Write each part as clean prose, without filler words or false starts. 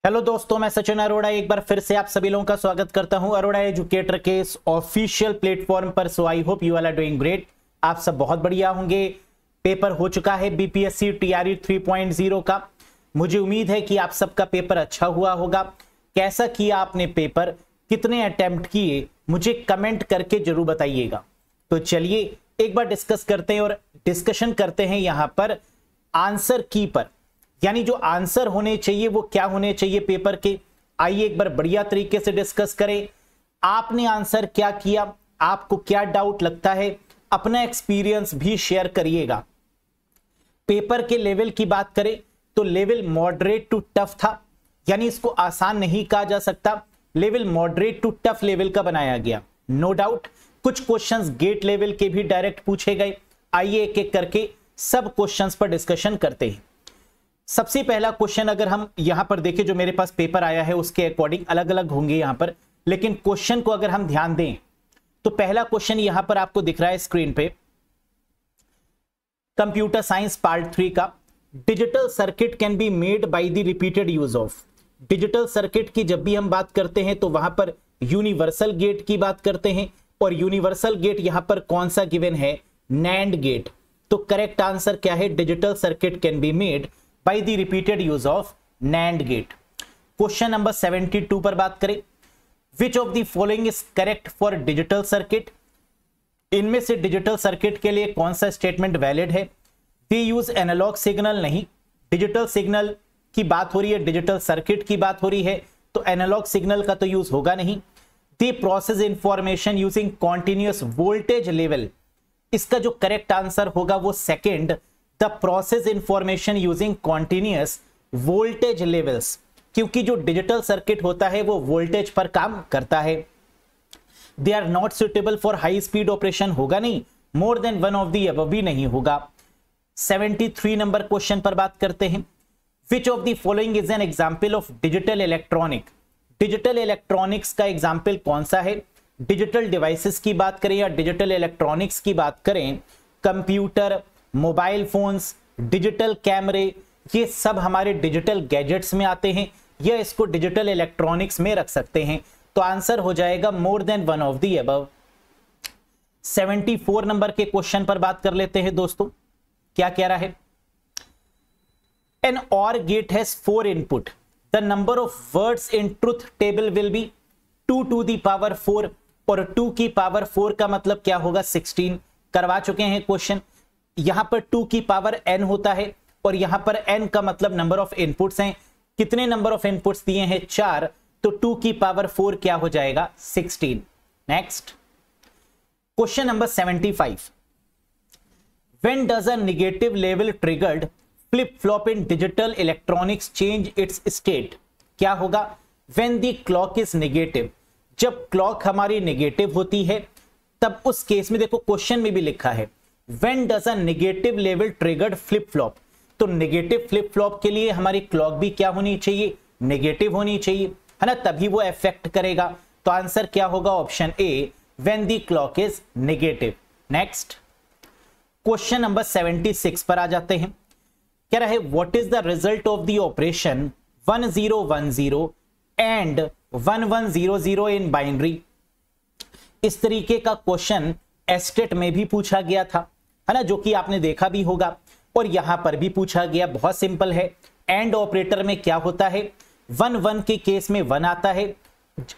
Hello दोस्तों, मैं सचिन अरोड़ा एक बार फिर से आप सभी लोगों का स्वागत करता हूं अरोड़ा एजुकेटर के इस ऑफिशियल प्लेटफॉर्म पर। So I hope you are doing great. आप सब बहुत बढ़िया होंगे। पेपर हो चुका है बीपीएससी टीआरई 3.0 का। मुझे उम्मीद है कि आप सबका पेपर अच्छा हुआ होगा। कैसा किया आपने पेपर, कितने अटेम्प्ट किए, मुझे कमेंट करके जरूर बताइएगा। तो चलिए एक बार डिस्कस करते हैं और डिस्कशन करते हैं यहां पर आंसर की पर, यानी जो आंसर होने चाहिए वो क्या होने चाहिए पेपर के। आइए एक बार बढ़िया तरीके से डिस्कस करें। आपने आंसर क्या किया, आपको क्या डाउट लगता है, अपना एक्सपीरियंस भी शेयर करिएगा। पेपर के लेवल की बात करें तो लेवल मॉडरेट टू टफ था, यानी इसको आसान नहीं कहा जा सकता। Level moderate to tough level का बनाया गया, नो डाउट। कुछ क्वेश्चंस गेट लेवल के भी डायरेक्ट पूछे गए। आइए एक एक करके सब क्वेश्चंस पर डिस्कशन करते हैं। सबसे पहला क्वेश्चन अगर हम यहां पर देखें, जो मेरे पास पेपर आया है उसके अकॉर्डिंग अलग अलग होंगे यहां पर, लेकिन क्वेश्चन को अगर हम ध्यान दें तो पहला क्वेश्चन यहां पर आपको दिख रहा है स्क्रीन पे, कंप्यूटर साइंस पार्ट 3 का। Digital circuit can be made by the repeated use of. Digital circuit की जब भी हम बात करते हैं तो वहां पर यूनिवर्सल गेट की बात करते हैं, और यूनिवर्सल गेट यहां पर कौन सा गिवन है, नैंड गेट। तो करेक्ट आंसर क्या है, digital circuit can be made by the repeated use of NAND gate। Question number 72 पर बात करें, which of the following is correct for digital circuit। इनमें से डिजिटल सर्किट के लिए कौन सा स्टेटमेंट वैलिड है। we use एनालॉग सिग्नल नहीं, डिजिटल सिग्नल की बात हो रही है, डिजिटल सर्किट की बात हो रही है, तो एनालॉग सिग्नल का तो यूज होगा नहीं। they process information using continuous voltage level। इसका जो करेक्ट आंसर होगा वो second, the process information using continuous voltage levels, क्योंकि जो डिजिटल सर्किट होता है वो वोल्टेज पर काम करता है। They are not suitable for high speed operation होगा नहीं, more than one of the above भी नहीं होगा। 73 नंबर क्वेश्चन पर बात करते हैं, which of the following is an example of digital electronic. Digital electronics का एग्जाम्पल कौन सा है। डिजिटल डिवाइसेस की बात करें या डिजिटल इलेक्ट्रॉनिक्स की बात करें, कंप्यूटर, मोबाइल फोन्स, डिजिटल कैमरे, ये सब हमारे डिजिटल गैजेट्स में आते हैं, या इसको डिजिटल इलेक्ट्रॉनिक्स में रख सकते हैं। तो आंसर हो जाएगा more than one of the above. 74 number के क्वेश्चन पर बात कर लेते हैं दोस्तों। क्या कह रहा है, an OR gate has 4 input, the number of words in truth table will be 2 to the power 4, और 2 की पावर 4 का मतलब क्या होगा, 16। करवा चुके हैं क्वेश्चन। यहां पर 2 की पावर n होता है, और यहां पर n का मतलब नंबर ऑफ इनपुट्स हैं। कितने नंबर ऑफ इनपुट्स दिए हैं, 4, तो 2 की पावर 4 क्या हो जाएगा, 16। Next question number 75, when does a negative level triggered flip flop in digital electronics change it's state. क्या होगा, when the clock is negative. जब क्लॉक हमारी नेगेटिव होती है तब उस केस में, देखो क्वेश्चन में भी लिखा है When does a negative level triggered flip flop। तो नेगेटिव फ्लिप फ्लॉप के लिए हमारी क्लॉक भी क्या होनी चाहिए, नेगेटिव होनी चाहिए, है ना, तभी वो इफेक्ट करेगा। तो आंसर क्या होगा, option A, when the clock is negative। Next question number 76 पर आ जाते हैं। कह रहा है, what is the result of the operation 1010 and 1100 in binary. इस तरीके का क्वेश्चन एस्टेट में भी पूछा गया था, है ना, जो कि आपने देखा भी होगा, और यहां पर भी पूछा गया। बहुत सिंपल है, एंड ऑपरेटर में क्या होता है, 1 के केस में 1 आता है,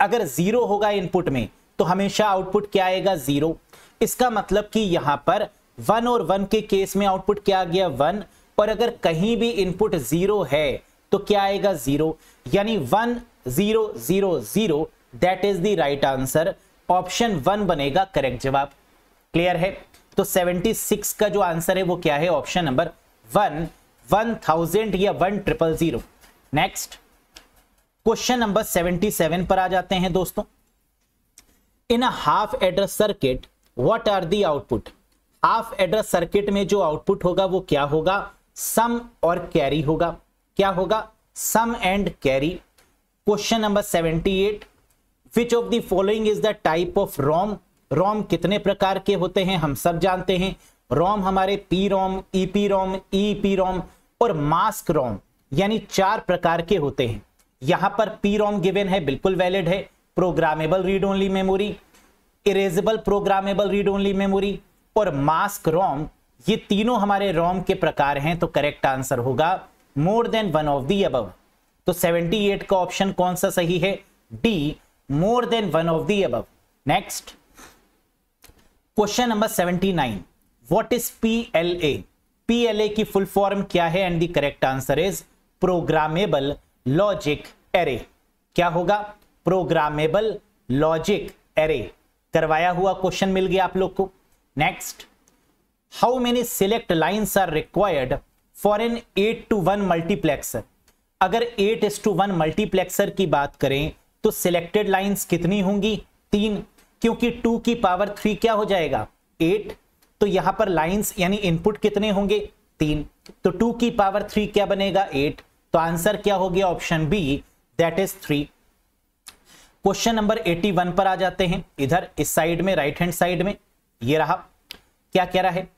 अगर 0 होगा इनपुट में तो हमेशा आउटपुट क्या आएगा, 0। इसका मतलब कि यहां पर 1 और 1 के केस में आउटपुट क्या आ गया, 1, और अगर कहीं भी इनपुट 0 है तो क्या आएगा, 0, यानी 1 0 0 0, that is the right answer. Option 1 बनेगा करेक्ट जवाब। क्लियर है। तो 76 का जो आंसर है वो क्या है, ऑप्शन नंबर 1, 1000 या 1000। नेक्स्ट क्वेश्चन नंबर 77 पर आ जाते हैं दोस्तों। In a half adder circuit what are the output. Half adder circuit में जो आउटपुट होगा वो क्या होगा, सम और कैरी होगा। क्या होगा, sum and carry. Question number 78, which of the following is the type of ROM. ROM कितने प्रकार के होते हैं, हम सब जानते हैं। रोम हमारे पी रोम, ईपी रोम, ईपी रोम और मास्क रोम, यानी 4 प्रकार के होते हैं। यहां पर PROM गिवन है, बिल्कुल वैलिड है। Programmable read only memory, erasable programmable read only memory और मास्क रोम, ये तीनों हमारे रोम के प्रकार हैं। तो करेक्ट आंसर होगा more than one of the above. तो 78 का ऑप्शन कौन सा सही है? D, more than one of the above. Next question number 79, what is PLA? PLA की फुल फॉर्म क्या है? And the correct answer is programmable logic array. क्या होगा? Programmable logic array. करवाया हुआ क्वेश्चन मिल गया आप लोग को। Next, how many select lines are required for an 8:1 multiplexer? अगर 8:1 मल्टीप्लेक्सर की बात करें तो सिलेक्टेड लाइन्स कितनी होंगी? 3, क्योंकि 2 की पावर 3 क्या हो जाएगा? 8। तो यहां पर लाइन्स यानी इनपुट कितने होंगे? 3। तो 2 की पावर 3 क्या बनेगा? 8। तो आंसर क्या हो गया? Option B, that is 3। Question number 81 पर आ जाते हैं। इधर इस साइड में, राइट हैंड साइड में ये रहा। क्या कह रहा है?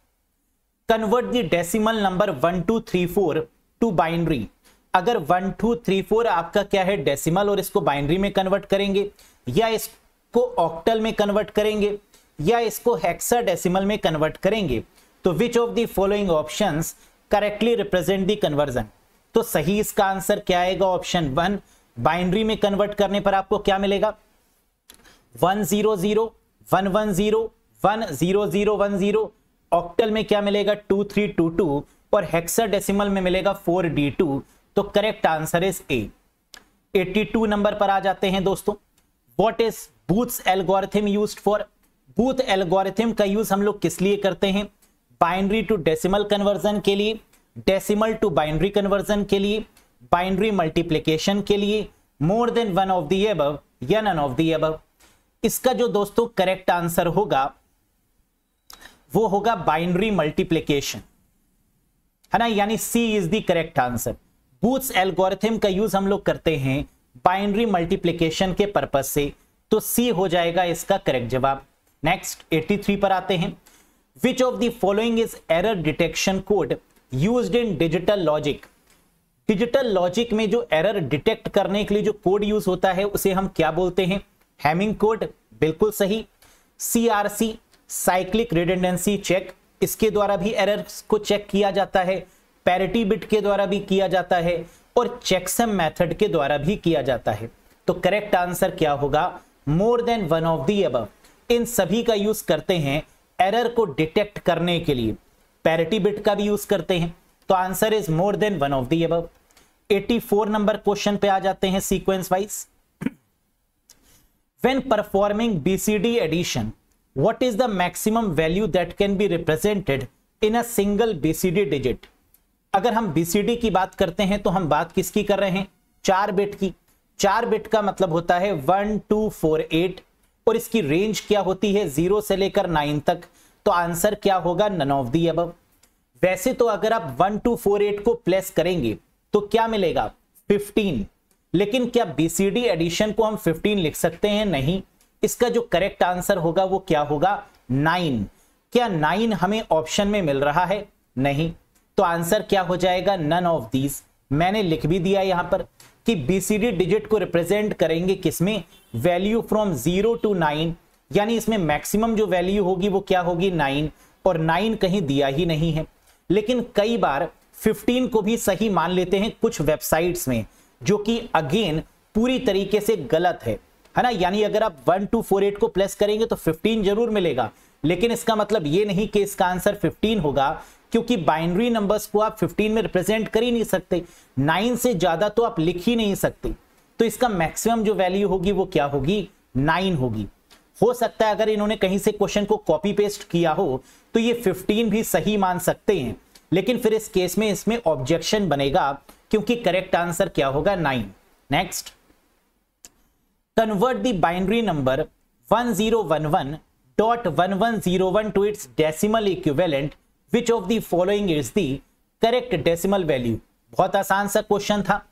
Convert the decimal number 1 2 3 4 to binary. अगर 1 2 3 4 आपका क्या है? डेसिमल, और इसको बाइनरी में कन्वर्ट करेंगे, या इसको ऑक्टल में कन्वर्ट करेंगे, या इसको हेक्साडेसिमल में कन्वर्ट करेंगे, तो which of the following options correctly represent the conversion? तो सही इसका आंसर क्या आएगा? ऑप्शन 1। बाइनरी में कन्वर्ट करने पर आपको क्या मिलेगा? 1 0 0 1 1 0 1 0 0 1 0। ऑक्टल में क्या मिलेगा? 2 3 2 2 और हेक्साडेसिमल में मिलेगा 4 D2। तो correct answer is a. 82 number पर आ जाते हैं दोस्तों। What is booths algorithm used for? Booth algorithm का यूज हम लोग किस लिए करते हैं? बाइनरी टू डेसिमल कन्वर्जन के लिए, डेसिमल टू बाइनरी कन्वर्जन के लिए, बाइनरी मल्टीप्लिकेशन के लिए, मोर than one of the above या नन ऑफ द अबव। इसका जो दोस्तों करेक्ट आंसर होगा वो होगा बाइनरी मल्टीप्लिकेशन, है ना, यानी C is the correct answer. Booth's algorithm का यूज हम लोग करते हैं बाइनरी मल्टीप्लिकेशन के पर्पज से, तो सी हो जाएगा इसका करेक्ट जवाब। नेक्स्ट 83 पर आते हैं। Which of the following is error detection code used in digital logic? Digital logic में जो एरर डिटेक्ट करने के लिए जो कोड यूज होता है उसे हम क्या बोलते हैं? हैमिंग कोड, बिल्कुल सही। CRC, साइक्लिक रिडंडेंसी चेक, इसके द्वारा भी एरर्स को चेक किया जाता है। पैरिटी बिट के द्वारा भी किया जाता है और चेकसम मेथड के द्वारा भी किया जाता है। तो करेक्ट आंसर क्या होगा? More than one of the above. इन सभी का यूज करते हैं एरर को डिटेक्ट करने के लिए। पैरिटी बिट का भी यूज करते हैं, तो answer is more than one of the above. 84 number question पे आ जाते हैं sequence wise. When performing BCD addition, what is the maximum value that can be represented in a single BCD digit? अगर हम BCD की बात करते हैं तो हम बात किसकी कर रहे हैं? 4 बिट की। 4 बिट का मतलब होता है 1 2 4 8 और इसकी रेंज क्या होती है? 0 से लेकर 9 तक। तो आंसर क्या होगा? None of the above. वैसे तो अगर आप 1 2 4 8 को प्लस करेंगे तो क्या मिलेगा? 15। लेकिन क्या BCD एडिशन को हम 15 लिख सकते हैं? नहीं। इसका जो करेक्ट आंसर होगा वो क्या होगा? 9। क्या 9 हमें ऑप्शन में मिल रहा है? नहीं। तो आंसर क्या हो जाएगा? None of these. मैंने लिख भी दिया यहां पर कि BCD डिजिट को रिप्रेजेंट करेंगे किसमें? वैल्यू फ्रॉम 0 to 9, यानी इसमें मैक्सिमम जो वैल्यू होगी वो क्या होगी? 9, और 9 कहीं दिया ही नहीं है। लेकिन कई बार 15 को भी सही मान लेते हैं कुछ वेबसाइट्स में, जो कि अगेन पूरी तरीके से गलत है ना। यानी अगर आप 1 2 4 8 को प्लस करेंगे तो 15 जरूर मिलेगा, लेकिन इसका मतलब ये नहीं कि इसका आंसर 15 होगा, क्योंकि बाइनरी नंबर्स को आप 15 में रिप्रेजेंट कर ही नहीं सकते। 9 से ज्यादा तो आप लिख ही नहीं सकते। तो इसका मैक्सिमम जो वैल्यू होगी वो क्या होगी? 9 होगी। हो सकता है अगर इन्होंने कहीं से क्वेश्चन को कॉपी पेस्ट किया हो तो ये 15 भी सही मान सकते हैं, लेकिन फिर इस केस में इसमें ऑब्जेक्शन बनेगा, क्योंकि करेक्ट आंसर क्या होगा? 9। Next, convert the binary number 1011.1101 to its decimal equivalent, which of the following is the correct decimal value? बहुत आसान सा क्वेश्चन था।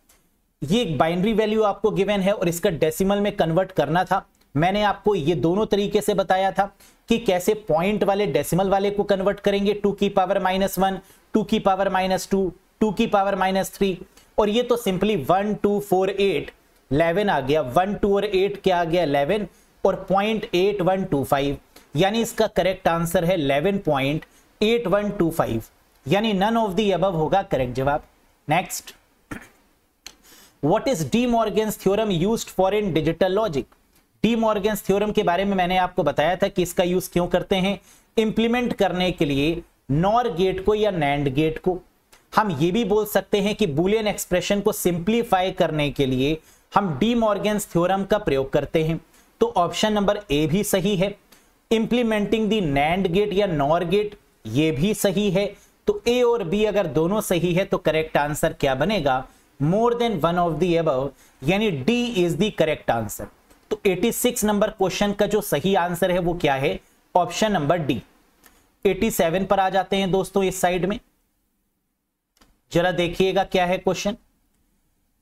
ये एक बाइनरी वैल्यू आपको गिवन है और इसका डेसिमल में कन्वर्ट करना था। मैंने आपको ये दोनों तरीके से बताया था कि कैसे पॉइंट वाले डेसिमल वाले को कन्वर्ट करेंगे, 2 की पावर -1, 2 की पावर -2, 2 की पावर -3, और ये तो सिंपली 1 2 4 8 11 आ गया, 1 2 और 8 क्या आ गया 11 और 0.8125, यानी इसका करेक्ट आंसर है 11.8125, यानी नन ऑफ द अबव होगा करेक्ट जवाब। Next, what is D Morgan's theorem used for in digital logic? D Morgan's theorem के बारे में मैंने आपको बताया था कि इसका यूज क्यों करते हैं, इंप्लीमेंट करने के लिए नॉर गेट को या नैंड गेट को। हम ये भी बोल सकते हैं कि बूलियन एक्सप्रेशन को सिंप्लीफाई करने के लिए हम डी मॉर्गन्स थ्योरम का प्रयोग करते हैं। तो ऑप्शन नंबर ए भी सही है, इंप्लीमेंटिंग दी नैंड गेट या नॉर गेट ये भी सही है। तो ए और बी अगर दोनों सही है तो करेक्ट आंसर क्या बनेगा, more than one of the above, यानी D is the correct answer. तो 86 नंबर क्वेश्चन का जो सही आंसर है वो क्या है, ऑप्शन नंबर डी। 87 पर आ जाते हैं दोस्तों, इस साइड में जरा देखिएगा क्या है क्वेश्चन।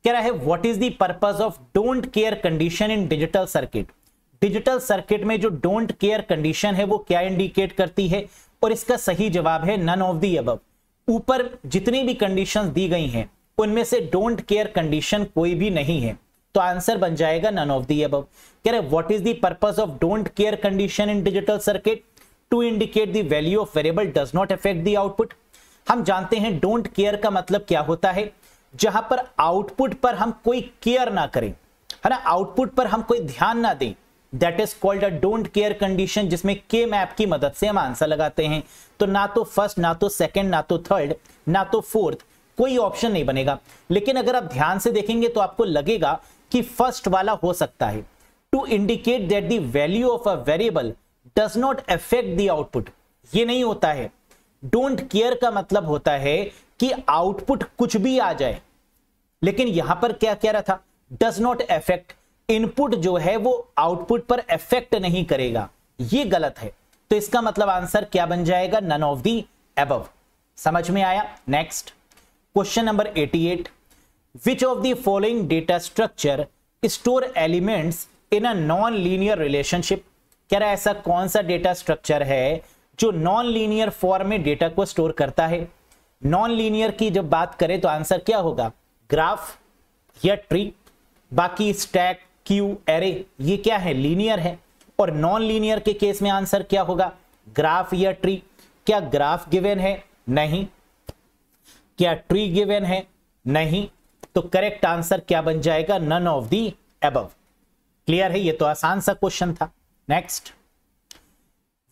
कह रहा है what is the purpose of don't care condition in digital circuit? Digital circuit में जो डोंट केयर कंडीशन है वो क्या इंडिकेट करती है, और इसका सही जवाब है नन ऑफ द अबव। ऊपर जितनी भी कंडीशंस दी गई हैं उनमें से डोंट केयर कंडीशन कोई भी नहीं है, तो आंसर बन जाएगा नन ऑफ द अबव। कह रहे what is the purpose of don't care condition in digital circuit? To indicate the value of variable does not affect the output. हम जानते हैं डोंट केयर का मतलब क्या होता है, जहां पर आउटपुट पर हम कोई केयर ना करें, है ना, आउटपुट पर हम कोई ध्यान ना दें, that is called a don't care condition, जिसमें के मैप की मदद से हम आंसर लगाते हैं। तो ना तो फर्स्ट, ना तो सेकंड, ना तो थर्ड, ना तो फोर्थ, कोई ऑप्शन नहीं बनेगा। लेकिन अगर आप ध्यान से देखेंगे तो आपको लगेगा कि फर्स्ट वाला हो सकता है, to indicate that the value of a variable does not affect the output. ये नहीं होता है, डोंट केयर का मतलब होता है कि आउटपुट कुछ भी आ जाए, लेकिन यहां पर क्या कह रहा था, डज नॉट अफेक्ट, इनपुट जो है वो आउटपुट पर अफेक्ट नहीं करेगा, ये गलत है। तो इसका मतलब आंसर क्या बन जाएगा, नन ऑफ द अबव। समझ में आया? Next question number 88, which of the following data structure store elements in a non linear relationship? कह रहा है ऐसा कौन सा डेटा स्ट्रक्चर है जो नॉन लीनियर फॉर्म में डेटा को स्टोर करता है? नॉन लीनियर की जब बात करें तो आंसर क्या होगा, ग्राफ या ट्री। बाकी स्टैक, क्यू, एरे ये क्या है, लीनियर है। और नॉन लीनियर के केस में आंसर क्या होगा, ग्राफ या ट्री। क्या ग्राफ गिवन है? नहीं। क्या ट्री गिवन है? नहीं। तो करेक्ट आंसर क्या बन जाएगा, none of the above. Clear है? ये तो आसान सा क्वेश्चन था। Next,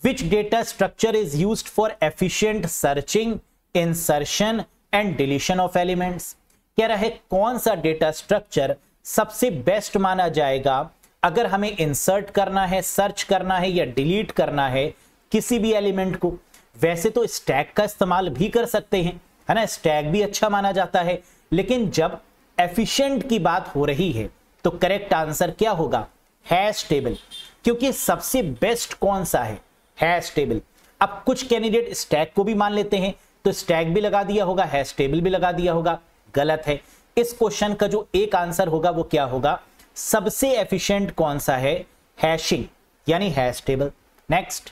which data structure is used for efficient searching, insertion and deletion of elements? कह रहा है कौन सा डेटा स्ट्रक्चर सबसे बेस्ट माना जाएगा अगर हमें इंसर्ट करना है, सर्च करना है या डिलीट करना है किसी भी एलिमेंट को। वैसे तो स्टैक का इस्तेमाल भी कर सकते हैं, है ना, स्टैक भी अच्छा माना जाता है, लेकिन जब एफिशिएंट की बात हो रही है तो करेक्ट आंसर क्या होगा, हैश टेबल। क्योंकि सबसे बेस्ट कौन सा है, हैश टेबल। अब कुछ कैंडिडेट स्टैक को भी मान लेते हैं, तो स्टैक भी लगा दिया होगा, हैश टेबल भी लगा दिया होगा, गलत है। इस क्वेश्चन का जो एक आंसर होगा वो क्या होगा, सबसे एफिशिएंट कौन सा है, हैशिंग यानी hash table. Next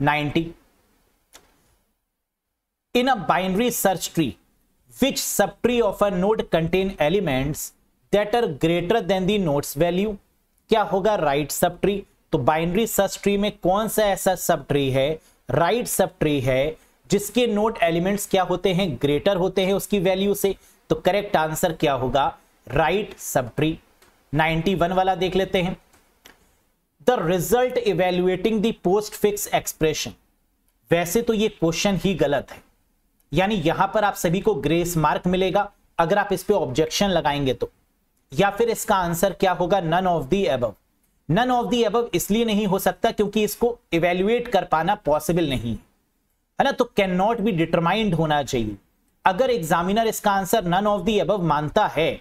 90, in a binary search tree which subtree of a node contain elements that are greater than the nodes value? क्या होगा, राइट सब ट्री। तो बाइनरी सर्च ट्री में कौन सा ऐसा सब ट्री है, right sub tree है, जिसके नोड एलिमेंट्स क्या होते हैं, ग्रेटर होते हैं उसकी वैल्यू से। तो करेक्ट आंसर क्या होगा, राइट सब ट्री। 91 वाला देख लेते हैं, the result evaluating the post fix expression. वैसे तो ये क्वेश्चन ही गलत है, यानी यहां पर आप सभी को ग्रेस मार्क मिलेगा अगर आप इस पे ऑब्जेक्शन लगाएंगे तो, या फिर इसका आंसर क्या होगा, none of the above. None of the above इसलिए नहीं हो सकता क्योंकि इसको इवेल्युएट कर पाना पॉसिबल नहीं है ना, तो कैन नॉट बी डिटरमाइंड होना चाहिए। अगर एग्जामिनर इसका answer none of the above मानता है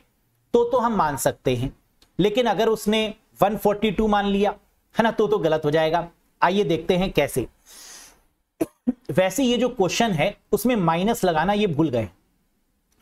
तो हम मान सकते हैं, लेकिन अगर उसने 142 मान लिया है ना तो गलत हो जाएगा। आइए देखते हैं कैसे। वैसे ये जो क्वेश्चन है उसमें माइनस लगाना ये भूल गए, है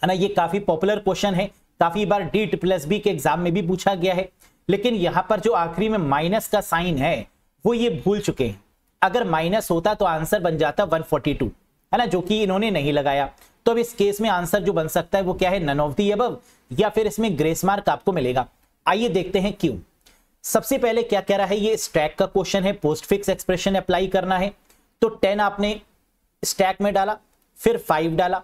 ना, ये काफी पॉपुलर क्वेश्चन है, काफी बार DSSB के एग्जाम में भी पूछा गया है, लेकिन यहां पर जो आखिरी में माइनस का साइन है वो ये भूल चुके हैं। अगर माइनस होता तो आंसर बन जाता 142, है ना, जो कि इन्होंने नहीं लगाया। तो अब इस केस में आंसर जो बन सकता है वो क्या है, नन ऑफ द अबव, या फिर इसमें ग्रेस मार्क आपको मिलेगा। आइए देखते हैं क्यों। सबसे पहले क्या कह रहा है, ये स्टैक का क्वेश्चन है, पोस्टफिक्स एक्सप्रेशन अप्लाई करना है। तो 10 आपने स्टैक में डाला, फिर 5 डाला,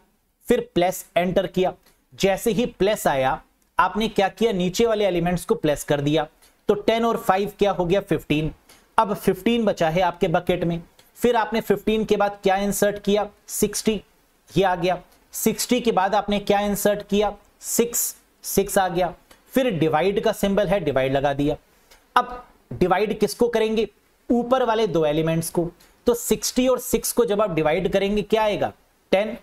फिर प्लस एंटर किया। जैसे ही प्लस आया आपने क्या किया, नीचे वाले एलिमेंट्स को प्लस कर दिया। तो 10 और 5 क्या हो गया 15। अब 15 बचा है आपके बकेट में। फिर आपने 15 के बाद क्या इंसर्ट किया 60, ये आ गया। 60 के बाद आपने क्या इंसर्ट किया 6 आ गया। फिर डिवाइड का सिंबल है, डिवाइड लगा दिया। अब डिवाइड किसको करेंगे, ऊपर वाले दो एलिमेंट्स को। तो 60 और 6 को जब आप डिवाइड करेंगे क्या आएगा 10,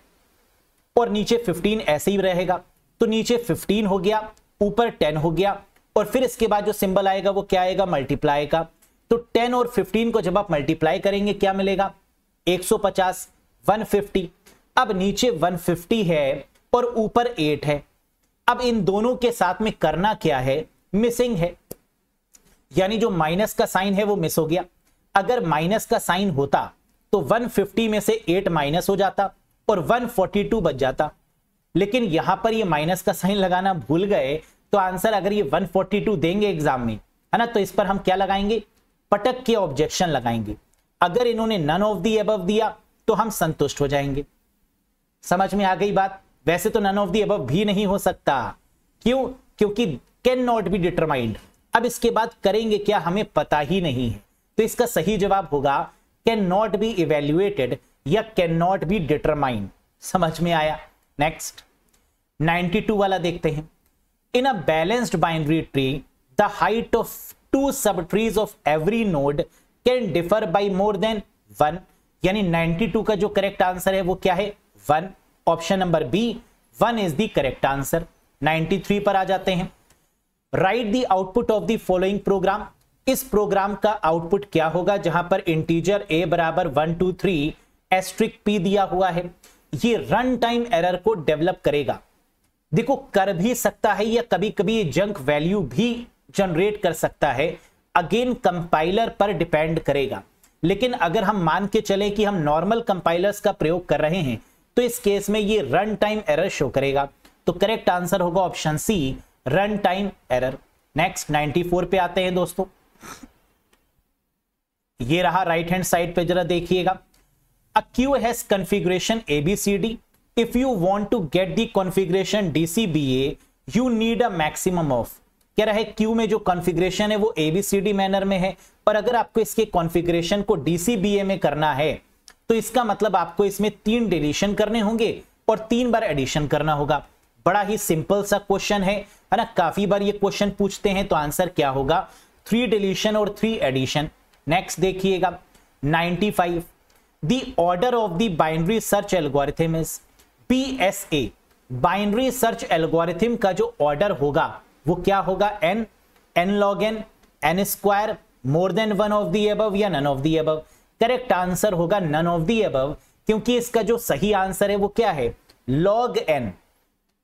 और नीचे 15 ऐसे ही रहेगा। तो नीचे 15 हो गया, ऊपर 10 हो गया, और फिर इसके बाद जो सिंबल आएगा वो क्या आएगा, मल्टीप्लाई का। तो 10 और 15 को जब आप मल्टीप्लाई करेंगे क्या मिलेगा 150, 150। अब नीचे 150 है और ऊपर 8 है। अब इन दोनों के साथ में करना क्या है, मिसिंग है, यानी जो माइनस का साइन है वो मिस हो गया। अगर माइनस का साइन होता तो 150 में से 8 माइनस हो जाता और 142 बच जाता, लेकिन यहां पर ये माइनस का साइन लगाना भूल गए। तो आंसर अगर ये 142 देंगे एग्जाम में, है ना, तो इस पर हम क्या लगाएंगे, पटक के ऑब्जेक्शन लगाएंगे। अगर इन्होंने नन ऑफ द अबव दिया तो हम संतुष्ट हो जाएंगे। समझ में आ गई बात। वैसे तो नन ऑफ द अबव भी नहीं हो सकता, क्यों, क्योंकि कैन नॉट बी डिटरमाइंड। अब इसके बाद करेंगे क्या, हमें पता ही नहीं है। तो इसका सही जवाब होगा कैन नॉट बी इवेल्युएटेड या कैन नॉट बी डिटरमाइंड। समझ में आया। नेक्स्ट 92 वाला देखते हैं। In a balanced binary tree the height of 2 sub trees of every node can differ by more than 1, यानी 92 का जो करेक्ट आंसर है वो क्या है 1। Option number B 1 is the correct answer. 93 पर आ जाते हैं। Write the output of the following program. इस प्रोग्राम का आउटपुट क्या होगा, जहां पर इंटीजर a बराबर 1 2 3 एस्ट्रिक p दिया हुआ है। ये रन टाइम एरर को डेवलप करेगा। देखो कर भी सकता है या कभी कभी जंक वैल्यू भी जनरेट कर सकता है, अगेन कंपाइलर पर डिपेंड करेगा। लेकिन अगर हम मान के चले कि हम नॉर्मल कंपाइलर्स का प्रयोग कर रहे हैं तो इस केस में ये रन टाइम एरर शो करेगा। तो करेक्ट आंसर होगा option C, run time error. Next 94 पे आते हैं दोस्तों। ये रहा राइट हैंड साइड पे, जरा देखिएगा। A queue has configuration ABCD। If you want to get the configuration DCBA you need a maximum of. कह रहा है क्यू में जो कॉन्फ़िगरेशन है वो ABCD मैनर में है, और अगर आपको इसके कॉन्फ़िगरेशन को DCBA में करना है तो इसका मतलब आपको इसमें 3 डिलीशन करने होंगे और 3 बार एडिशन करना होगा। बड़ा ही सिंपल सा क्वेश्चन है ना, काफी बार ये क्वेश्चन पूछते हैं। तो आंसर क्या होगा 3 डिलीशन और 3 एडिशन। नेक्स्ट देखिएगा 95। The order of the binary search algorithm is BSA। Binary search algorithm का जो ऑर्डर होगा वो क्या होगा, n log n, n square, more than 1 of the above या none of the above. Correct answer होगा none of the above, क्योंकि इसका जो सही आंसर है वो क्या है log n।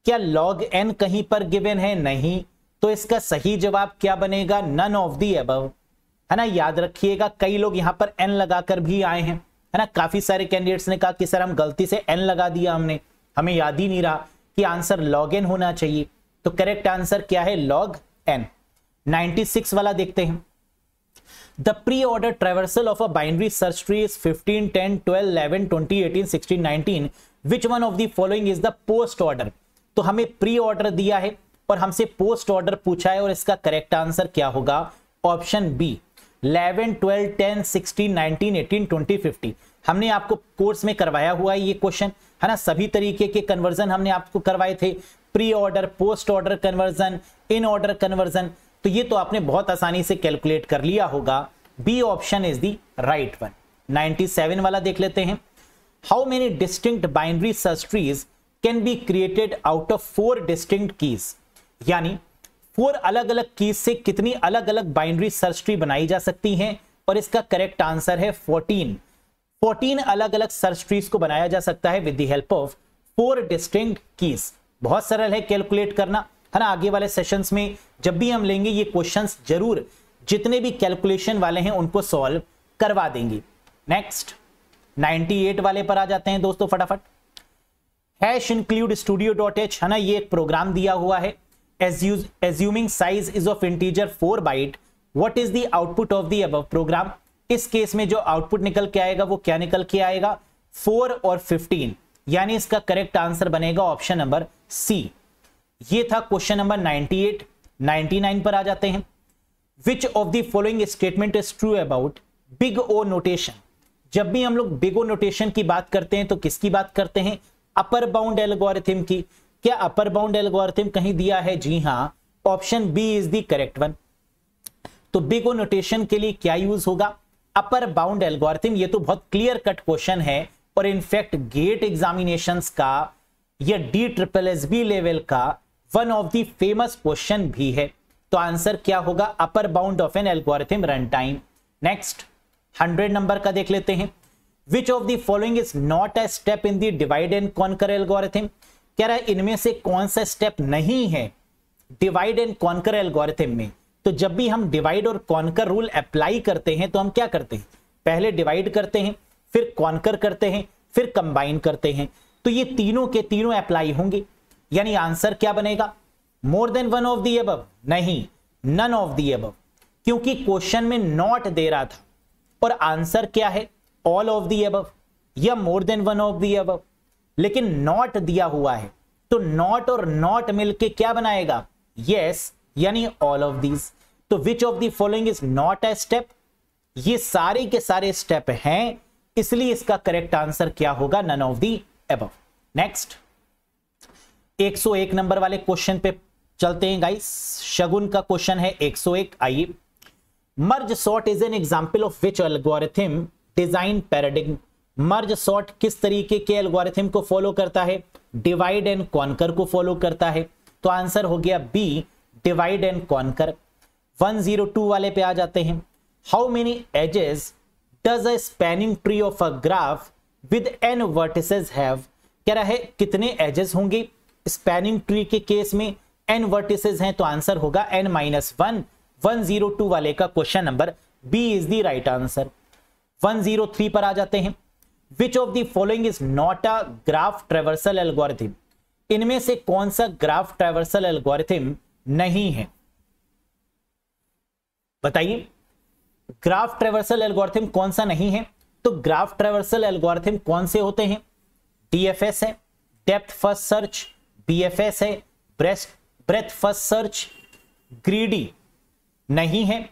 क्या log n कहीं पर गिवन है, नहीं। तो इसका सही जवाब क्या बनेगा, नन ऑफ द अबव, है ना। याद रखिएगा कई लोग यहां पर n लगाकर भी आए हैं, है ना। काफी सारे कैंडिडेट्स ने कहा कि सर हम गलती से n लगा दिया, हमने, हमें याद ही नहीं रहा कि आंसर log n होना चाहिए। तो करेक्ट आंसर क्या है log n। 96 वाला देखते हैं। The pre-order traversal of a binary search tree is 15, 10, 12, 11, 20, 18, 16, 19. Which one of the following is the post order? तो हमें प्री ऑर्डर दिया है और हमसे पोस्ट ऑर्डर पूछा है, और इसका करेक्ट आंसर क्या होगा, ऑप्शन बी 11, 12, 10, 16, 19, 18, 20, 50। हमने आपको कोर्स में करवाया हुआ है ये क्वेश्चन, है ना। सभी तरीके के कन्वर्जन हमने आपको करवाए थे, pre order, post order conversion, in order conversion. तो ये तो आपने बहुत आसानी से कैलकुलेट कर लिया होगा। B option is the right one. 97 वाला देख लेते हैं। How many distinct binary search trees can be created out of 4 distinct keys. यानी 4 अलग अलग कीज से कितनी अलग अलग बाइनरी सर्च ट्री बनाई जा सकती हैं, और इसका करेक्ट आंसर है 14। 14 अलग अलग सर्च ट्रीज को बनाया जा सकता है with the help of 4 distinct keys. बहुत सरल है कैलकुलेट करना, है ना। आगे वाले सेशंस में जब भी हम लेंगे ये क्वेश्चंस जरूर जितने भी कैलकुलेशन वाले हैं उनको सॉल्व करवा देंगे। नेक्स्ट 98 वाले पर आ जाते हैं दोस्तों फटाफट। हैश इंक्लूड स्टूडियो.h, है ना। ये एक प्रोग्राम दिया हुआ है assuming size is of integer 4 byte, what is the output of the above program? इस केस में जो आउटपुट निकल के आएगा वो क्या निकल के आएगा? 4 और 15, यानी इसका करेक्ट आंसर बनेगा ऑप्शन नंबर सी। ये था क्वेश्चन नंबर 98। 99 पर आ जाते हैं। Which of the following statement is true about big O notation? जब भी हम लोग बिग ओ नोटेशन की बात करते हैं तो किसकी बात करते हैं? अपर बाउंड एल्गोरिथम की। क्या अपर बाउंड एल्गोरिथम कहीं दिया है? जी हां, option B is the correct one. तो बिग ओ नोटेशन के लिए क्या यूज होगा? Upper bound algorithm. ये तो बहुत क्लियर कट क्वेश्चन है और इनफैक्ट गेट एग्जामिनेशंस का या DSSB लेवल का one of the famous question भी है। तो आंसर क्या होगा? Upper bound of an algorithm run time. Next 100 number का देख लेते हैं। Which of the following is not a step in the divide and conquer algorithm? कह रहा है इनमें से कौन सा स्टेप नहीं है डिवाइड एंड कॉन्कर एल्गोरिथम में? तो जब भी हम डिवाइड और कॉन्कर रूल अप्लाई करते हैं तो हम क्या करते हैं? पहले डिवाइड करते हैं, फिर कॉन्कर करते हैं, फिर कंबाइन करते हैं। तो ये तीनों के तीनों अप्लाई होंगे, यानी आंसर क्या बनेगा? More than one of the above? नहीं, नन ऑफ द अबव, क्योंकि क्वेश्चन में नॉट दे रहा था और आंसर क्या है? ऑल ऑफ द अबव या more than one of the above. लेकिन नॉट दिया हुआ है तो नॉट और नॉट मिलके क्या बनाएगा? यस, यानी ऑल ऑफ दीज। तो which of the following is not a step? ये सारे के सारे स्टेप हैं, इसलिए इसका करेक्ट आंसर क्या होगा? None of the above. Next 101 number वाले क्वेश्चन पे चलते हैं गाइस। शगुन का क्वेश्चन है 101। आइए। Merge sort is an example of which algorithm design paradigm? Merge sort किस तरीके के एल्गोरिथम को फॉलो करता है? डिवाइड एंड कॉन्कर को फॉलो करता है। तो आंसर हो गया बी, डिवाइड एंड कॉन्कर। 102 वाले पे आ जाते हैं। How many edges does a spanning tree of a graph with n vertices have? कह रहा है कितने एजेस होंगे स्पैनिंग ट्री के केस में? n वर्टिसेस हैं तो आंसर होगा n-1। 102 वाले का question number B is the right answer. 103 पर आ जाते हैं। Which of the following is not a graph traversal algorithm? इनमें से कौन सा ग्राफ ट्रैवर्सल एल्गोरिथम नहीं है? बताइए, ग्राफ ट्रैवर्सल एल्गोरिथम कौन सा नहीं है? तो ग्राफ ट्रैवर्सल एल्गोरिथम कौन से होते हैं? DFS है, डेप्थ फर्स्ट सर्च, BFS है, ब्रेथ फर्स्ट सर्च, ग्रीडी नहीं है,